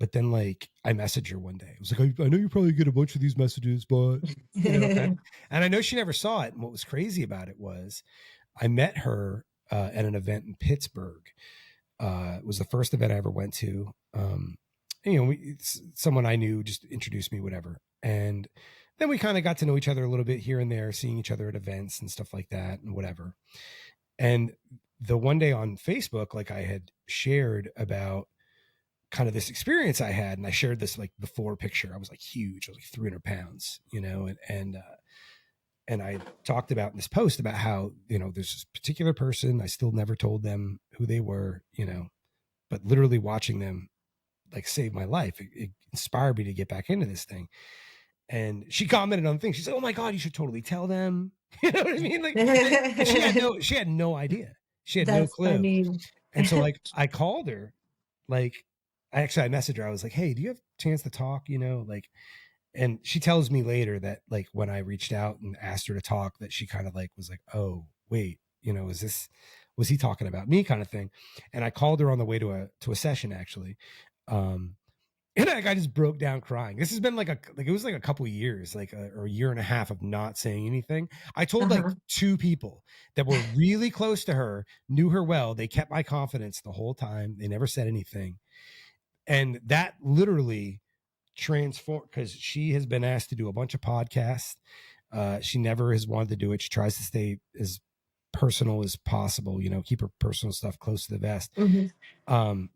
but then like I messaged her one day. I was like, I know you probably get a bunch of these messages, but and I know she never saw it. And what was crazy about it was I met her at an event in Pittsburgh. It was the first event I ever went to. Someone I knew just introduced me, whatever. And then we kind of got to know each other a little bit here and there, seeing each other at events and stuff like that and whatever. And the one day on Facebook, like I had shared about kind of this experience I had, and I shared this like before picture. I was like huge. I was like 300 pounds, and I talked about in this post about how, there's this particular person, I still never told them who they were, but literally watching them like saved my life. It inspired me to get back into this thing. And she commented on things. She said, "Oh my God, you should totally tell them." You know what I mean? Like, and she had no idea. She had no That's clue. funny. And so like I called her, like I messaged her. I was like, "Hey, do you have a chance to talk?" Like, and she tells me later that like when I reached out and asked her to talk, that she kind of like was like, "Oh, wait, was he talking about me?" kind of thing. And I called her on the way to a session actually. Um, and like I just broke down crying. This has been like it was like a couple of years, like or a year and a half of not saying anything. I told like Uh-huh. two people that were really close to her, knew her well. They kept my confidence the whole time. They never said anything. And that literally transformed, because she has been asked to do a bunch of podcasts. She never has wanted to do it. She tries to stay as personal as possible, keep her personal stuff close to the vest. Hmm. Um,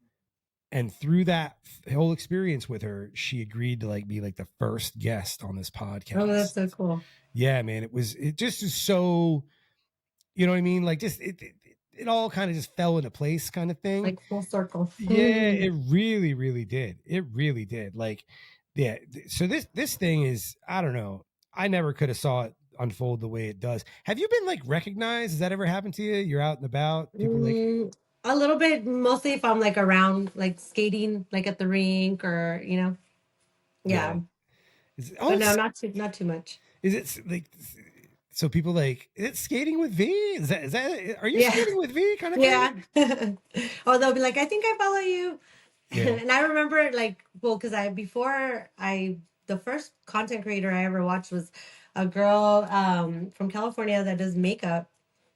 and through that whole experience with her, she agreed to like be like the first guest on this Oh, podcast. that's so cool. Yeah, man, it just is so, you know what I mean? Like just it all kind of just fell into place kind of thing. Like full circle. Yeah, it really, really did. It really did. Like, yeah. So this thing is, I don't know. I never could have saw it unfold the way it does. Have you been like recognized? Has that ever happened to you? You're out and about. People like, Mm, a little bit, mostly if I'm like around, like skating, like at the rink or, yeah. yeah. Oh, But no, not too much. is it like? So people like, it's skating with V. Is that? Are you Yeah. skating with V kind of thing? Yeah. Or they'll be like, I think I follow you. Yeah. And I remember like, well, because the first content creator I ever watched was a girl from California that does makeup,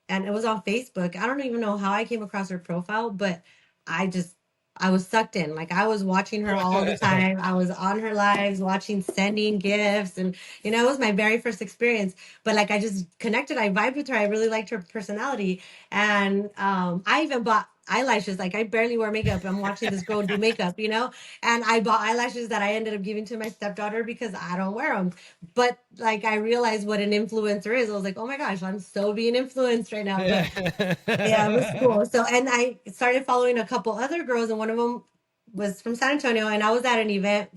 and it was on Facebook. I don't even know how I came across her profile, but I just I was sucked in. Like I was watching her all the time. I was on her lives, watching, sending gifts, and it was my very first experience. But like I just connected. I vibed with her. I really liked her personality, and I even bought eyelashes. Like I barely wear makeup. I'm watching this girl do makeup, and I bought eyelashes that I ended up giving to my stepdaughter because I don't wear them. But like I realized what an influencer is. I was like, oh my gosh, I'm so being influenced right now. But yeah, it was cool. So, and I started following a couple other girls, and one of them was from San Antonio, and I was at an event,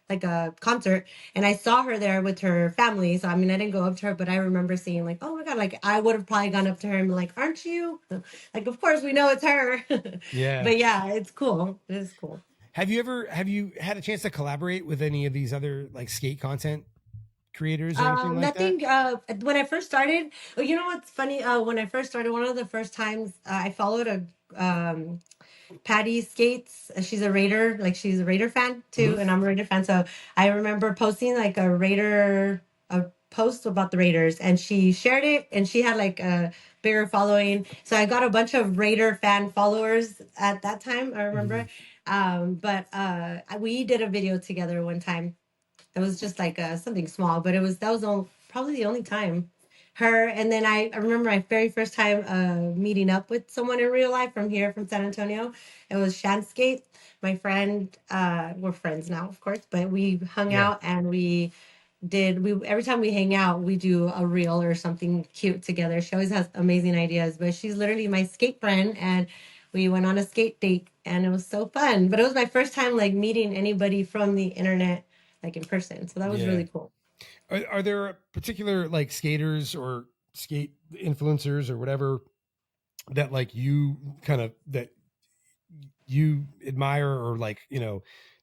like a concert, and I saw her there with her family. So, I mean, I didn't go up to her, but I remember seeing like, oh my God, like I would have probably gone up to her and been like, aren't you? Like, of course we know it's her. Yeah. But yeah, it's cool. It is cool. Have you had a chance to collaborate with any of these other like skate content creators or anything like that? Nothing. When I first started, oh, you know what's funny? When I first started, one of the first times I followed Patty skates. She's a Raider, like she's a Raider fan too, Mhm. and I'm a Raider fan. So I remember posting like a post about the Raiders, and she shared it, and she had like a bigger following. So I got a bunch of Raider fan followers at that time. I remember, Mhm. but we did a video together one time. It was just like something small, but that was probably the only time. Her and then I remember my very first time meeting up with someone in real life from here from San Antonio. It was Shanskate, my friend. We're friends now, of course, but we hung Yeah. out and we every time we hang out we do a reel or something cute together. She always has amazing ideas, but she's literally my skate friend, and we went on a skate date and it was so fun. But it was my first time like meeting anybody from the internet like in person. So that was Yeah. really cool. Are there particular like skaters or skate influencers or whatever that like you kind of that you admire or like,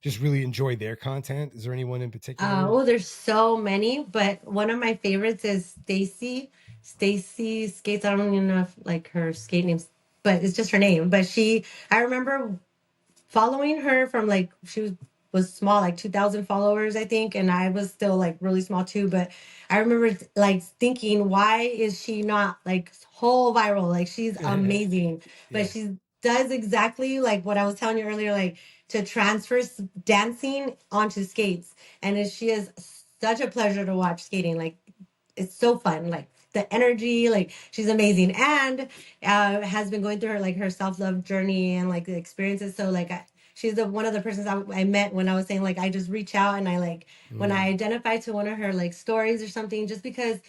just really enjoy their content? Is there anyone in particular? Oh, there's so many, but one of my favorites is Stacy. Stacy skates. I don't even know if like her skate names, but it's just her name. But I remember following her from like was small, like 2,000 followers, I think, and I was still like really small too. But I remember like thinking, why is she not like whole viral? Like she's amazing, but Yeah. she does exactly like what I was telling you earlier, like to transfer dancing onto skates, and she is such a pleasure to watch skating. Like it's so fun. Like the energy, like she's amazing, and has been going through her self-love journey and like the experiences. So like she's one of the persons I met when I was saying like I just reach out and I like when I Mm. identify to one of her like stories or something, just because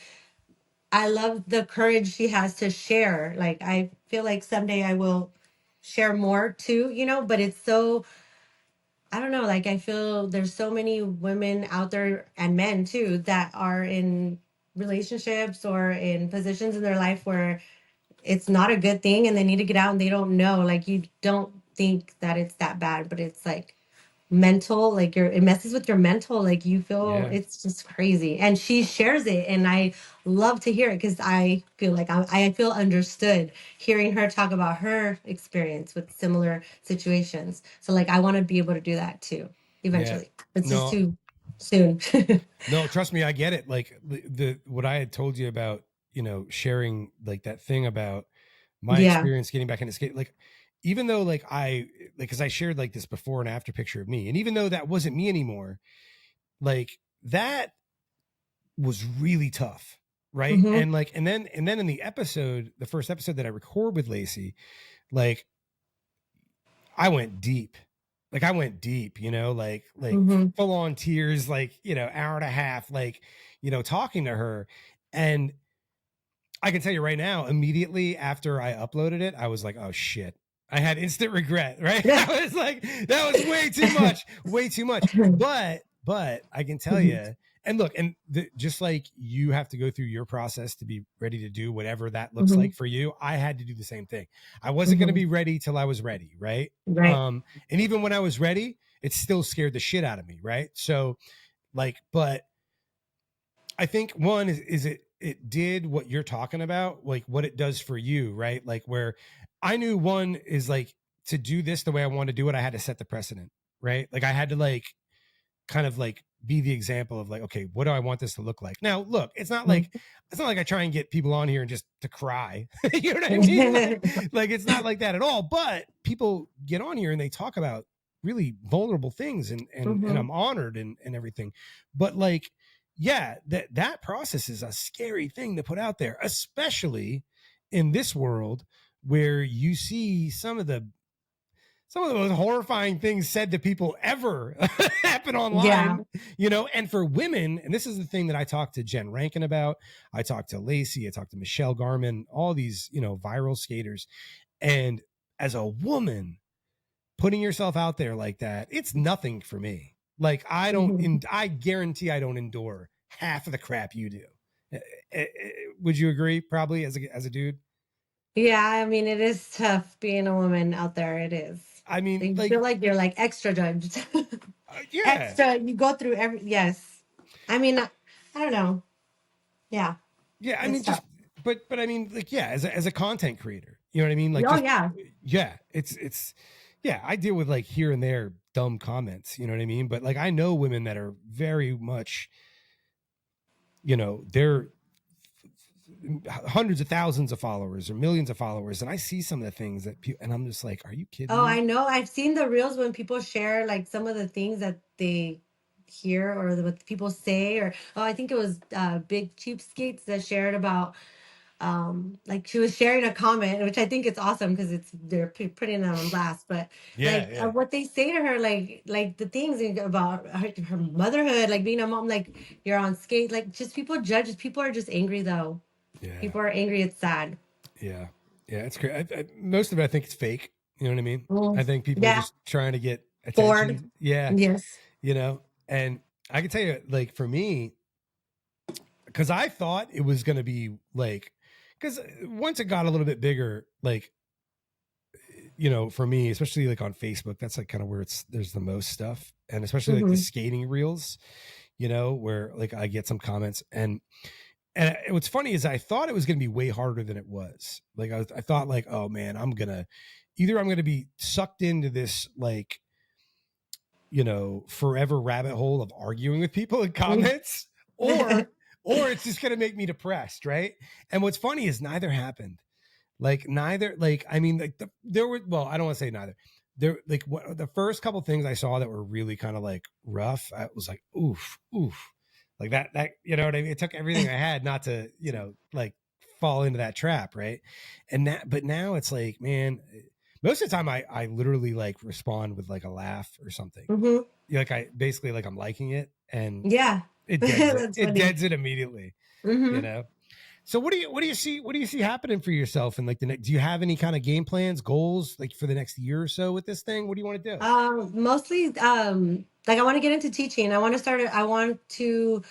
I love the courage she has to share. Like, I feel like someday I will share more too, but it's so, I don't know, like, I feel there's so many women out there and men too that are in relationships or in positions in their life where it's not a good thing and they need to get out and they don't know. Like, you don't think that it's that bad, but it's like mental, like it messes with your mental, like you feel, Yeah. it's just crazy. And she shares it and I love to hear it because I feel like I feel understood hearing her talk about her experience with similar situations. So like I want to be able to do that too Yeah. eventually. It's just No, too soon. no, trust me, I get it. Like the what I had told you about, sharing like that thing about my Yeah. experience getting back into skate, like even though like because I shared like this before and after picture of me, and even though that wasn't me anymore, like that was really tough, right? Hmm. And then in the episode, the first episode that I record with Lacey, like I went deep. Like I went deep, like Hmm. full on tears, like, hour and a half, like, talking to her. And I can tell you right now, immediately after I uploaded it, I was like, oh shit. I had instant regret, right? I was like, that was way too much, way too much. But I can tell you, and look, and just like you have to go through your process to be ready to do whatever that looks Hmm. like for you, I had to do the same thing. I wasn't going to Hmm. be ready till I was ready, right? Right. And even when I was ready, it still scared the shit out of me, right? So, like, but I think one is it did what you're talking about, like what it does for you, right? Like where I knew one is like to do this the way I want to do it, I had to set the precedent, right? Like I had to like kind of like be the example of like, okay, what do I want this to look like? Now, look, it's not like I try and get people on here and just to cry. You know what I mean? Like it's not like that at all. But people get on here and they talk about really vulnerable things and Hmm. I'm honored and everything. But like, yeah, that process is a scary thing to put out there, especially in this world where you see some of the most horrifying things said to people ever happen Yeah. online, and for women, and this is the thing that I talked to Jen Rankin about. I talked to Lacey, I talked to Michelle Garman, all these, viral skaters. And as a woman, putting yourself out there like that, it's nothing for me. Like Hmm. I guarantee I don't endure half of the crap you do. Eh, would you agree? Probably as a dude. Yeah, I mean, it is tough being a woman out there. It is. I mean, You like, feel like you're like extra judged. yeah, Extra, you go through yes. I mean, I don't know. Yeah, yeah. I it's mean, just, tough. but I mean, like, yeah, as a content creator, you know what I mean? Like, Oh just, yeah. yeah, it's, yeah. I deal with like here and there dumb comments, you know what I mean? But like, I know women that are very much, they're hundreds of thousands of followers or millions of followers, and I see some of the things that people, and I'm just like, are you kidding Oh, me? I know. I've seen the reels when people share like some of the things that they hear or what people say or oh, I think it was Big Cheapskates that shared about like she was sharing a comment which I think it's awesome because it's they're putting them on blast, but Yeah, like yeah, what they say to her, like the things about her motherhood, like being a mom, like you're on skate, like just people are just angry though. yeah, People are angry, it's sad. yeah, yeah. It's great. Most of it, I think, it's fake. You know what I mean? I Mm, think people are yeah. just trying to get Bored. attention. Yeah, Yes. and I can tell you, like for me, because I thought it was going to be like, because once it got a little bit bigger, like, for me, especially like on Facebook, that's like kind of where there's the most stuff. And especially like the Hmm. skating reels, where like I get some comments and what's funny is I thought it was going to be way harder than it was. Like I thought like, oh man, I'm going to be sucked into this, like, forever rabbit hole of arguing with people in comments, or it's just going to make me depressed, right? And what's funny is neither happened. Like neither, like I mean, like there were, well, I don't want to say neither. There, like the first couple things I saw that were really kind of like rough, I was like, oof, oof, like that, you know what I mean? It took everything I had not to, like fall into that trap, right? But now it's like, man, most of the time I literally like respond with like a laugh or something. Hmm. Like I basically I'm liking it, and Yeah. it deads it. That's It funny. deads it immediately, you Hmm. know. So what do you see happening for yourself? And like do you have any kind of game plans, goals like for the next year or so with this thing? What do you want to do? Mostly, like I want to get into teaching. I want to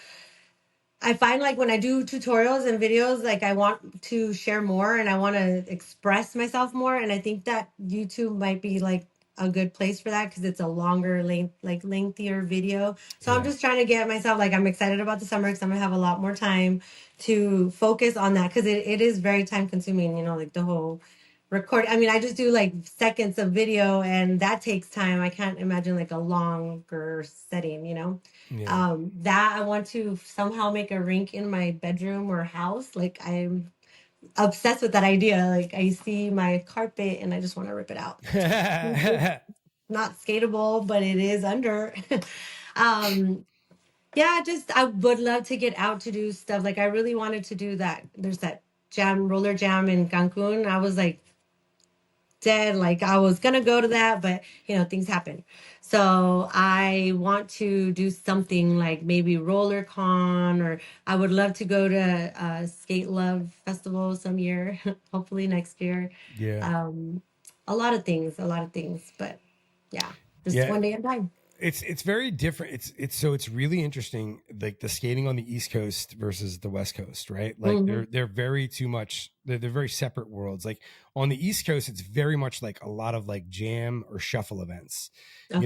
I find like when I do tutorials and videos, like I want to share more and I want to express myself more. And I think that YouTube might be like a good place for that because it's a longer length, like lengthier video. So I'm Yeah. just trying to get myself like I'm excited about the summer because I'm gonna have a lot more time to focus on that because it is very time consuming, like the whole record. I mean, I just do like seconds of video and that takes time. I can't imagine like a longer setting. Yeah. That I want to somehow make a rink in my bedroom or house. Like I'm obsessed with that idea. Like I see my carpet and I just want to rip it out. It's not skatable, but it is under. um, yeah, just I would love to get out to do stuff. Like I really wanted to do that. There's that roller jam in Cancun. I was like dead. Like I was gonna go to that, but things happen. So I want to do something like maybe roller con, or I would love to go to Skate Love Festival some year, hopefully next year. Yeah. Um, a lot of things, but yeah, just Yeah. one day at a time. It's very different. It's really interesting, like the skating on the East Coast versus the West Coast, right? Like Hmm. they're very too much. They're very separate worlds. Like on the East Coast, it's very much like a lot of like jam or shuffle events, Okay.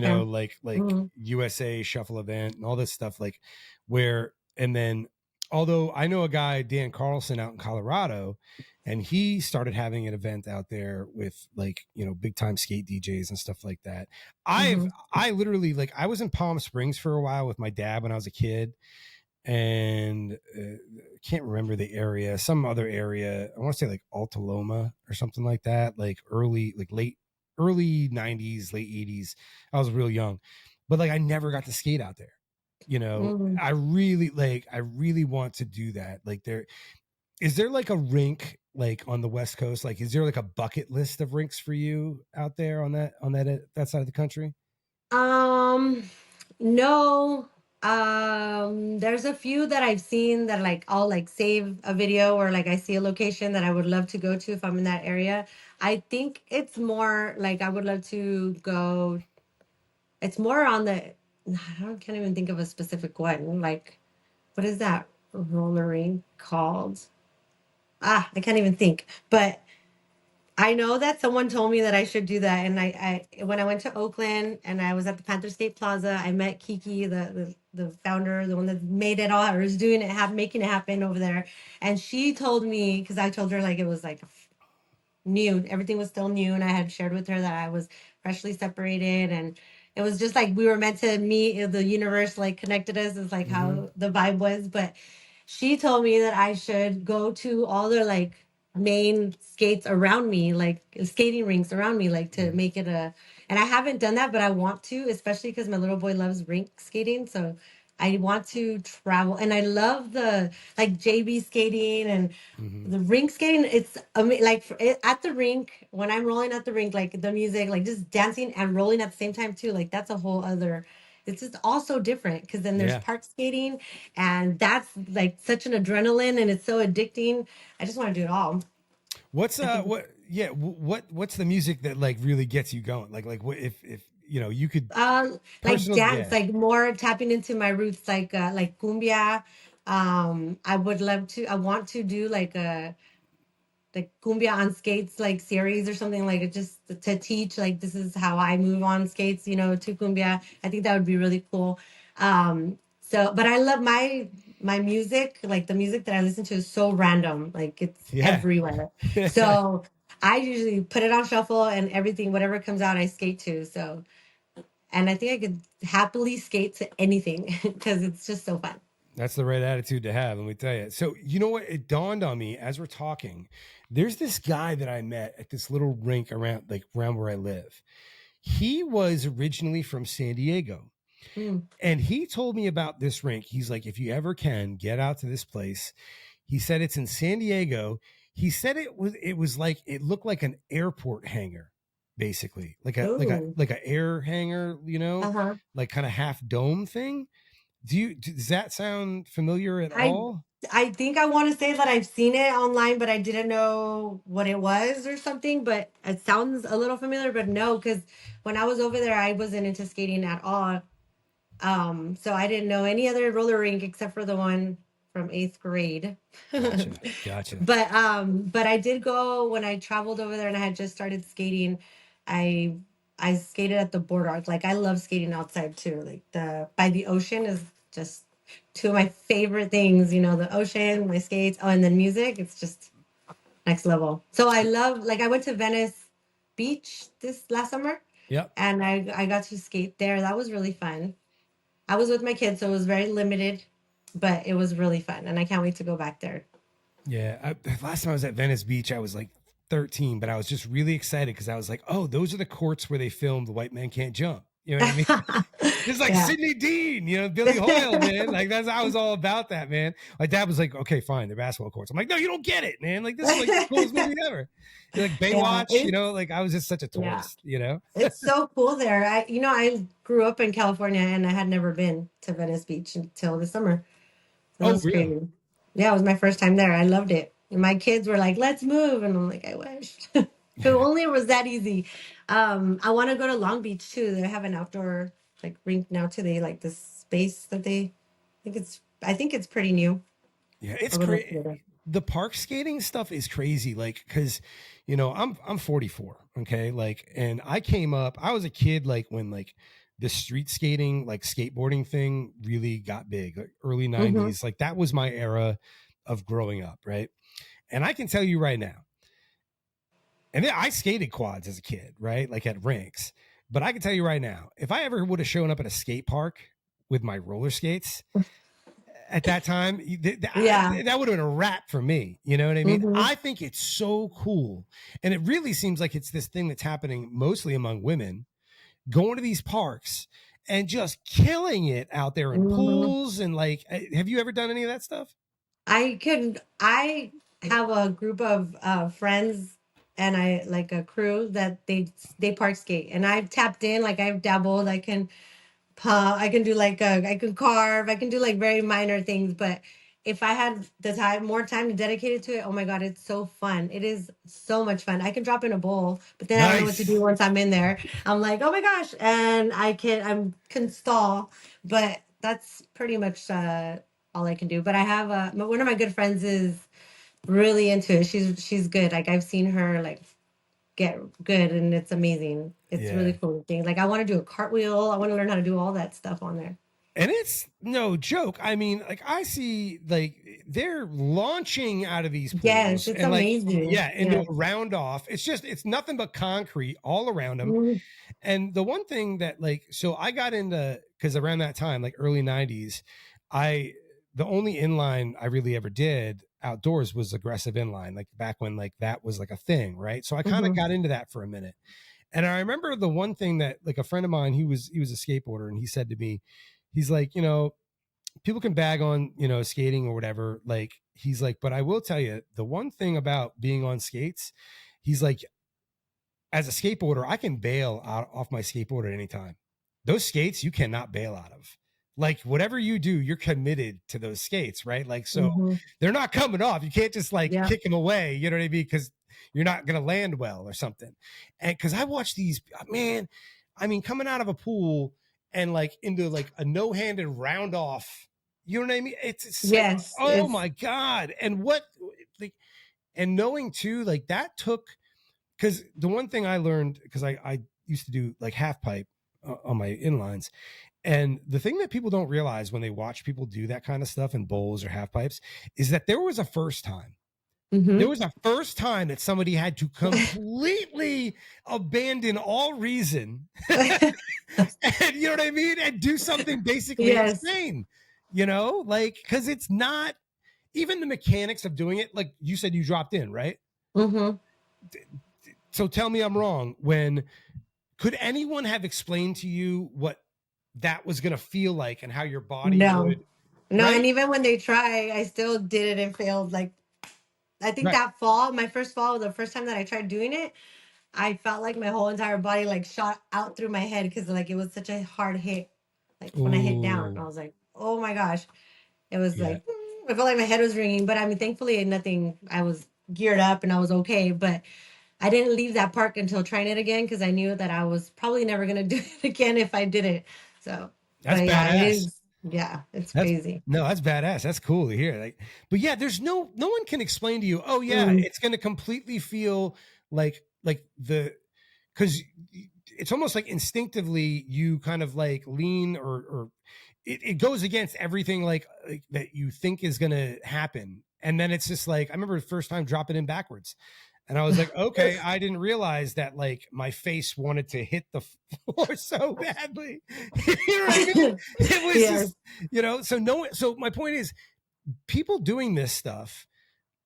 like Hmm. USA shuffle event and all this stuff. Like where and then, although I know a guy Dan Carlson out in Colorado, and he started having an event out there with like big time skate DJs and stuff like that. Hmm. I literally like I was in Palm Springs for a while with my dad when I was a kid, and can't remember the area, some other area. I want to say like Alta Loma or something like that, like early 90s, late 80s. I was real young, but like I never got to skate out there. Hmm. I really want to do that. Like is there like a rink like on the West Coast? Like, is there like a bucket list of rinks for you out there that side of the country? Um, no. There's a few that I've seen that like I'll like save a video or like I see a location that I would love to go to if I'm in that area. I think it's more like I would love to go. It's more on the. Can't even think of a specific one. Like, what is that roller rink called? I can't even think. But I know that someone told me that I should do that, and I when I went to Oakland and I was at the Panther State Plaza, I met Kiki, the founder, the one that made it all, or is doing it, making it happen over there, and she told me because I told her like it was like new, everything was still new, and I had shared with her that I was freshly separated, and it was just like we were meant to meet. The universe like connected us, is like Mm-hmm. how the vibe was, but she told me that I should go to all the like main skates around me, like skating rinks around me, like to Mm-hmm. make it a. And I haven't done that, but I want to, especially because my little boy loves rink skating. So I want to travel, and I love the like JB skating and Mm-hmm. the rink skating. It's like at the rink when I'm rolling at the rink, like the music, like just dancing and rolling at the same time too. Like that's a whole other. It's just also different because then there's Yeah. park skating and that's like such an adrenaline and it's so addicting. I just want to do it all. What's I think what's the music that like really gets you going? Like what if you could like personal dance, yeah. like more tapping into my roots, like cumbia. I want to do like a the cumbia on skates like series or something, like it, just to teach like this is how I move on skates, to cumbia. I think that would be really cool. So but I love my music, like the music that I listen to is so random, like it's Yeah. everywhere. So I usually put it on shuffle and everything, whatever comes out I skate to. So and I think I could happily skate to anything because it's just so fun. That's the right attitude to have, let me tell you. So, you know what? It dawned on me as we're talking. There's this guy that I met at this little rink around where I live. He was originally from San Diego. Mm. And he told me about this rink. He's like, if you ever can, get out to this place. He said it's in San Diego. He said it was like it looked like an airport hangar, basically. Like a Ooh. like a air hangar, Uh-huh. like kind of half dome thing. Does that sound familiar at I all? I think I want to say that I've seen it online, but I didn't know what it was or something. But it sounds a little familiar, but no, because when I was over there, I wasn't into skating at all. So I didn't know any other roller rink except for the one from eighth grade. Gotcha. But I did go when I traveled over there and I had just started skating. I I skated at the boardwalk. Like I love skating outside too. Like the by the ocean is just two of my favorite things. You know, the ocean, my skates. Oh, and then music. It's just next level. So I love. Like I went to Venice Beach this last summer, Yep. and I got to skate there. That was really fun. I was with my kids, so it was very limited, but it was really fun, and I can't wait to go back there. Yeah. Last time I was at Venice Beach, I was like 13, but I was just really excited because I was like, oh, those are the courts where they filmed The White Man Can't Jump. You know what I mean? It's like Yeah. Sidney Dean, Billy Hoyle, man. Like I was all about that, man. My dad was like, okay, fine, they're basketball courts. I'm like, no, you don't get it, man. Like this is like the coolest movie ever. You're like Yeah, Baywatch, like I was just such a yeah, tourist. it's so cool there. I grew up in California and I had never been to Venice Beach until this summer. That Oh, was really? crazy. Yeah, it was my first time there. I loved it. And my kids were like, "Let's move," and I'm like, "I wish." If only it was that easy. I want to go to Long Beach too. They have an outdoor like rink now too. They like this space that they I think it's pretty new. Yeah, I it's would love to crazy. go there. The park skating stuff is crazy. Like, cause I'm 44. Okay. Like, and I came up, I was a kid, like when like the street skating, like skateboarding thing really got big, like early Mm-hmm. 90s. Like that was my era of growing up. Right. And I can tell you right now, and then I skated quads as a kid, right? Like at rinks. But I can tell you right now, if I ever would have shown up at a skate park with my roller skates, at that time, Yeah. that would have been a wrap for me. You know what I mean? Mm-hmm. I think it's so cool. And it really seems like it's this thing that's happening mostly among women going to these parks and just killing it out there in Mm-hmm. pools. And like, have you ever done any of that stuff? I have a group of friends and I like a crew that they park skate and I've tapped in, like I've dabbled, I can I can do like I can carve, I can do like very minor things, but if I had the time, more time to dedicate it to it, oh my God, it's so fun. It is so much fun. I can drop in a bowl, but then I don't know what to Nice. do once I'm in there. I'm like, oh my gosh, and can stall, but that's pretty much all I can do. But I have one of my good friends is really into it. She's good. Like I've seen her like get good and it's amazing. It's really Yeah. cool thing. Like I want to do a cartwheel. I want to learn how to do all that stuff on there. And it's no joke. I mean, like I see like they're launching out of these Yes, pools it's and like amazing. yeah, into Yeah. a round off. It's nothing but concrete all around them. Mhm. And the one thing that like so I got into because around that time, like early 90s, I the only inline I really ever did outdoors was aggressive inline, like back when like that was like a thing, right? So I kind of Mhm. got into that for a minute. And I remember the one thing that like a friend of mine, he was a skateboarder and he said to me, he's like, people can bag on, skating or whatever. Like he's like, but I will tell you the one thing about being on skates, he's like, as a skateboarder, I can bail out off my skateboard at any time. Those skates you cannot bail out of. Like whatever you do, you're committed to those skates, right? Like so Mhm. they're not coming off. You can't just like Yeah. kick them away, you know what I mean? Because you're not gonna land well or something. And because I watch these, man, I mean, coming out of a pool and like into like a no-handed round off, you know what I mean? It's like, Yes. oh It's my God. And what like and knowing too, like that took because the one thing I learned because I used to do like half pipe on my inlines, and the thing that people don't realize when they watch people do that kind of stuff in bowls or half pipes is that there was a first time. There mhm. was a first time that somebody had to completely abandon all reason, and you know what I mean, and do something basically Yes. insane. Like because it's not even the mechanics of doing it. Like you said, you dropped in, right? Mhm. So tell me I'm wrong. When could anyone have explained to you what that was going to feel like and how your body No. would, No, and right? even when they try, I still did it and failed. Like I think Right. that fall, my first fall, the first time that I tried doing it, I felt like my whole entire body like shot out through my head because like it was such a hard hit. Like when I hit down, I Ooh. was like, oh my gosh. It was Yeah. like, I felt like my head was ringing, but I mean, thankfully nothing, I was geared up and I was okay. But I didn't leave that park until trying it again because I knew that I was probably never going to do it again if I didn't. So, That's but yeah, it badass. is. Yeah, it's That's crazy. no, that's badass. That's cool to hear. Like, but yeah, there's no one can explain to you, oh yeah, Mm, it's gonna completely feel like the because it's almost like instinctively you kind of like lean or it goes against everything like that you think is gonna happen. And then it's just like I remember the first time dropping in backwards. And I was like, okay, I didn't realize that like my face wanted to hit the floor so badly. You know what I mean? It was yes. just, so my point is people doing this stuff,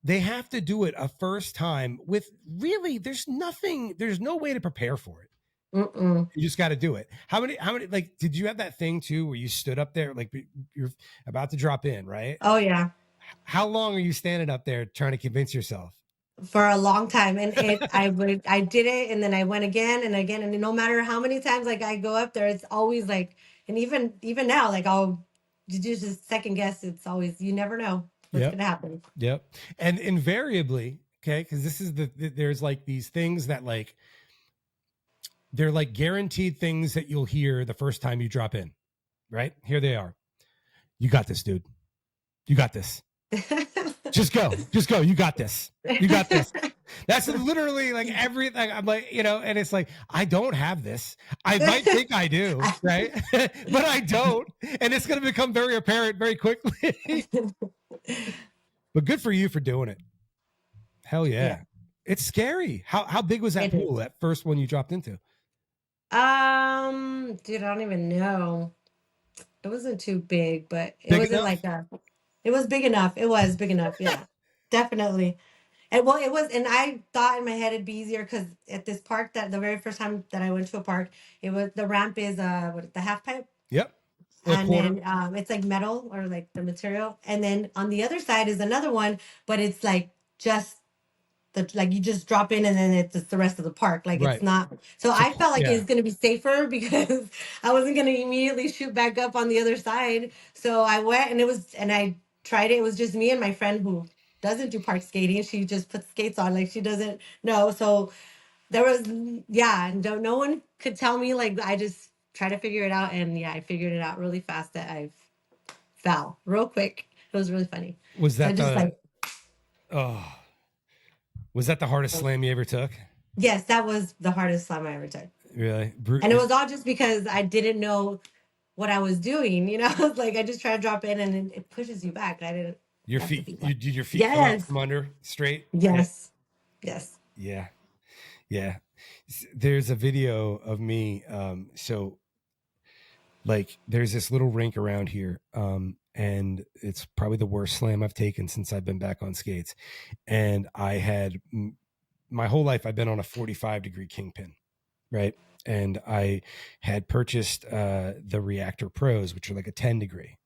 they have to do it a first time with really, there's no way to prepare for it. Mm-mm. You just got to do it. How many, like, did you have that thing too, where you stood up there, like you're about to drop in, right? Oh yeah. How long are you standing up there trying to convince yourself? For a long time. And I did it and then I went again and again. And no matter how many times like I go up there, it's always like, and even now, like I'll just second guess. It's always, you never know what's Yep. going to happen. Yep. And invariably, okay, because this is there's like these things that like they're like guaranteed things that you'll hear the first time you drop in, right? Here they are. You got this, dude. You got this. Just go. Just go. You got this. You got this. That's literally like everything. I'm like, and it's like, I don't have this. I might think I do, right? But I don't. And it's going to become very apparent very quickly. But good for you for doing it. Hell yeah. Yeah. It's scary. How big was that It pool, is. that first one you dropped into? Dude, I don't even know. It wasn't too big, but it Big wasn't enough? like it was big enough. It was big enough. Yeah, definitely. And well, it was, and I thought in my head it'd be easier because at this park, that the very first time that I went to a park, it was the ramp is the half pipe, Yep. A and quarter. then it's like metal or like the material, and then on the other side is another one, but it's like just like you just drop in and then it's just the rest of the park. Like it's Right. not. So I felt like Yeah. it's gonna be safer because I wasn't gonna immediately shoot back up on the other side. So I went and I tried it. It was just me and my friend who doesn't do park skating. She just puts skates on, like she doesn't know. So there was, yeah, and no one could tell me. Like I just tried to figure it out, and yeah, I figured it out really fast that I fell real quick. It was really funny. Was So I that just like, oh, was that the hardest slam you ever took? yes, that was the hardest slam I ever took. Really? And it was all just because I didn't know what I was doing. It's like I just try to drop in and it pushes you back. I didn't Your have to feet, be like, did your feet come out yes, from under straight? Yeah. yes, yes. Yeah. Yeah. There's a video of me. So like there's this little rink around here. And it's probably the worst slam I've taken since I've been back on skates. And I had my whole life, I've been on a 45-degree kingpin, right? And I had purchased the Reactor Pros, which are like a 10-degree,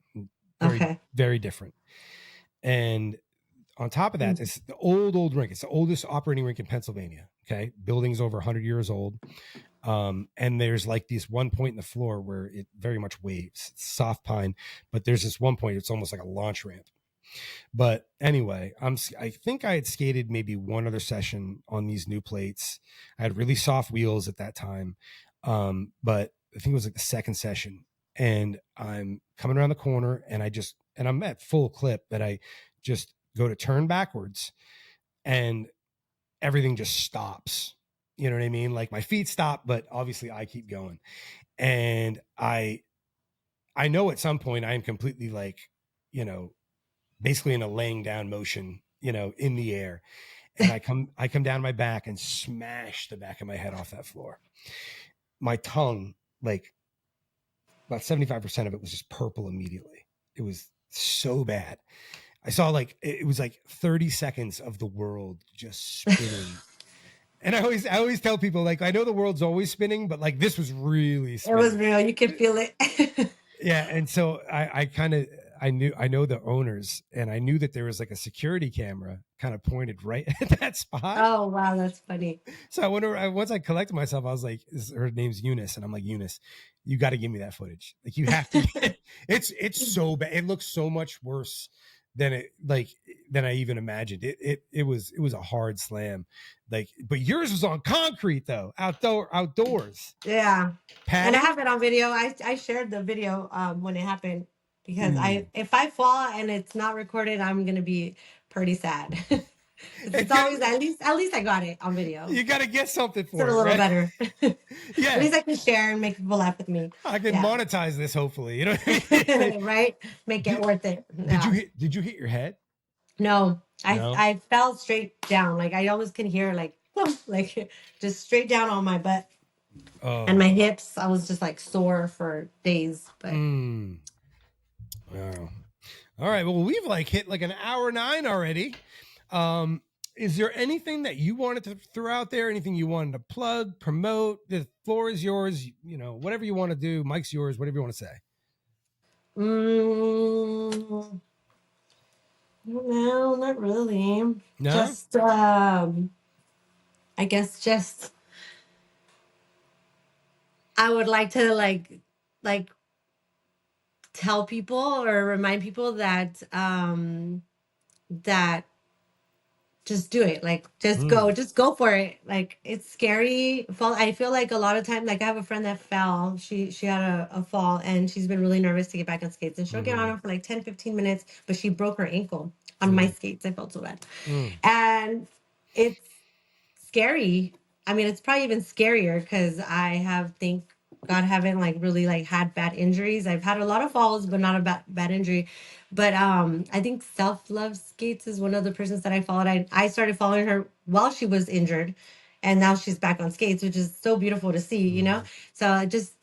very, Okay. very different. And on top of that, it's the old rink. It's the oldest operating rink in Pennsylvania. Okay. Building's over 100 years old. And there's like this one point in the floor where it very much waves. It's soft pine, but there's this one point, it's almost like a launch ramp. But anyway, I think I had skated maybe one other session on these new plates. I had really soft wheels at that time. But I think it was like the second session, and I'm coming around the corner and I'm at full clip, that I just go to turn backwards and everything just stops. You know what I mean? Like my feet stop, but obviously I keep going. And I know at some point I am completely like, basically in a laying down motion, in the air. And I come down my back and smash the back of my head off that floor. My tongue, like about 75% of it was just purple immediately. It was so bad. I saw like, it was like 30 seconds of the world just spinning. And I always tell people, like, I know the world's always spinning, but like this was really spinning. It was real. You could feel it. Yeah. And so I I know the owners, and I knew that there was like a security camera kind of pointed right at that spot. Oh wow, that's funny. So I wonder, once I collected myself, I was like, her name's Eunice. And I'm like, Eunice, you got to give me that footage. Like, you have to. It's so bad. It looks so much worse than than I even imagined. It was a hard slam. Like, but yours was on concrete though, outdoors. Yeah. And I Padding. have it on video. I shared the video when it happened because if I fall and it's not recorded, I'm gonna be pretty sad. It's always at least I got it on video. You got to get something for It's it, a little right? better. Yeah. At least I can share and make people laugh with me. I can monetize this, hopefully. You know what I mean? Right? Make it worth it. Did you hit your head? No. No? I fell straight down. Like I always can hear like like just straight down on my butt. Oh. And my hips, I was just like sore for days. But Wow. All right. Well, we've like hit like an hour 9 already. Is there anything that you wanted to throw out there? Anything you wanted to plug, promote? The floor is yours. You know, whatever you want to do. Mike's yours. Whatever you want to say. No, not really. No? Just I guess just I would like to like tell people or remind people that that just do it. Like just go for it. Like it's scary. Fall. I feel like a lot of time, like I have a friend that fell. She had a fall and she's been really nervous to get back on skates, and she'll get on them for like 10-15 minutes, but she broke her ankle on my skates. I felt so bad. And it's scary. I mean, it's probably even scarier because I have, thank God, haven't like really like had bad injuries. I've had a lot of falls, but not a bad injury. But I think Self Love Skates is one of the persons that I followed. I started following her while she was injured, and now she's back on skates, which is so beautiful to see, you know. So just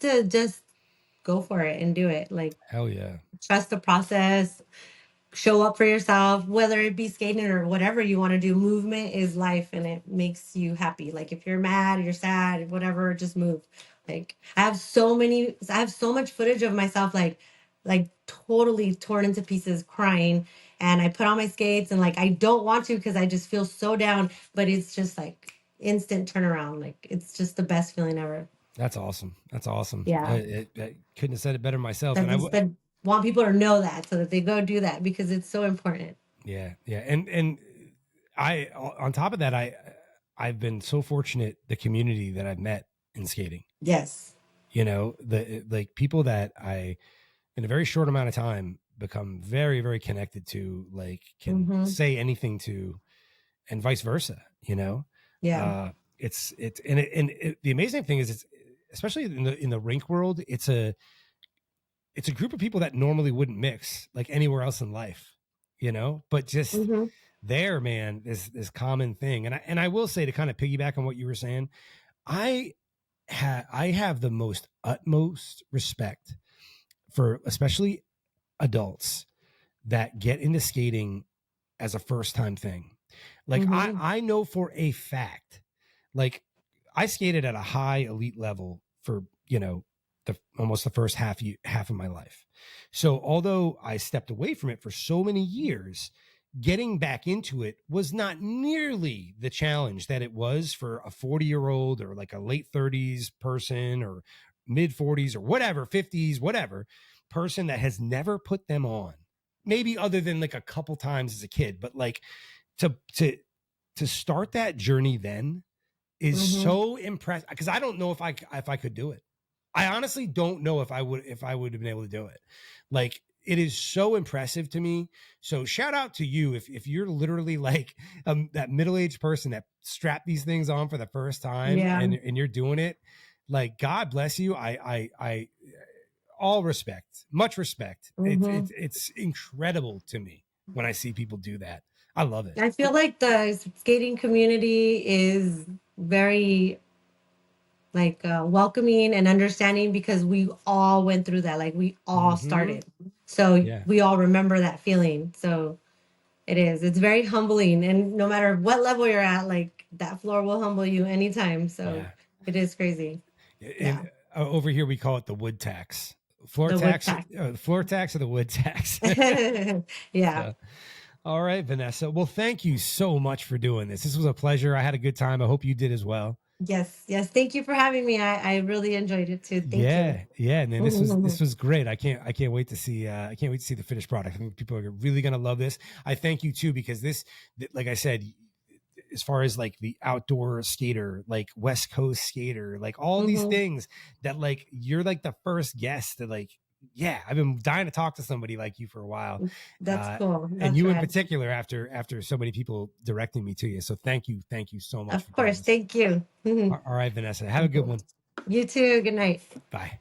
go for it and do it. Like, hell yeah, trust the process. Show up for yourself, whether it be skating or whatever you want to do. Movement is life, and it makes you happy. Like if you're mad, you're sad, whatever, just move. Like I have so much footage of myself like totally torn into pieces crying, and I put on my skates and like I don't want to because I just feel so down, but it's just like instant turnaround. Like it's just the best feeling ever. That's awesome. That's awesome. Yeah. I couldn't have said it better myself. And I want people to know that so that they go do that because it's so important. Yeah. And I, on top of that, I've been so fortunate, the community that I've met in skating. Yes. You know, the like people that I, in a very short amount of time, become very, very connected to, like can say anything to, and vice versa, you know? Yeah. The amazing thing is it's, especially in the rink world, it's a group of people that normally wouldn't mix like anywhere else in life, you know, but just there, man, this common thing. And I will say, to kind of piggyback on what you were saying, I have the most utmost respect for especially adults that get into skating as a first time thing. Like I know for a fact, like I skated at a high elite level for, you know, almost the first half of my life. So although I stepped away from it for so many years, getting back into it was not nearly the challenge that it was for a 40-year-old or like a late 30s person or mid 40s or whatever, 50s, whatever person that has never put them on, maybe other than like a couple times as a kid. But like to start that journey then is so impressive, because I don't know if I could do it. I honestly don't know if I would have been able to do it. Like, it is so impressive to me. So shout out to you if you're literally like that middle-aged person that strapped these things on for the first time and you're doing it. Like, God bless you. I all respect, much respect. It's incredible to me when I see people do that. I love it. I feel like the skating community is very like welcoming and understanding because we all went through that. Like we all started. So we all remember that feeling. So it's very humbling. And no matter what level you're at, like that floor will humble you anytime. So it is crazy. And over here, we call it the wood tax. floor the wood tax, tack. floor tax or the wood tax. Yeah. So, all right, Vanessa. Well, thank you so much for doing this. This was a pleasure. I had a good time. I hope you did as well. Yes. Yes. Thank you for having me. I really enjoyed it too. Thank you. Yeah, yeah, and then this was great. I can't wait to see I can't wait to see the finished product. I think people are really gonna love this. I thank you too because like I said, as far as like the outdoor skater, like West Coast skater, like all these things that like you're like the first guest that like, yeah, I've been dying to talk to somebody like you for a while. That's cool. And That's you in right. particular after so many people directing me to you. So thank you so much Of for doing course. this. Thank you. All right, Vanessa. Have a good one. You too. Good night. Bye.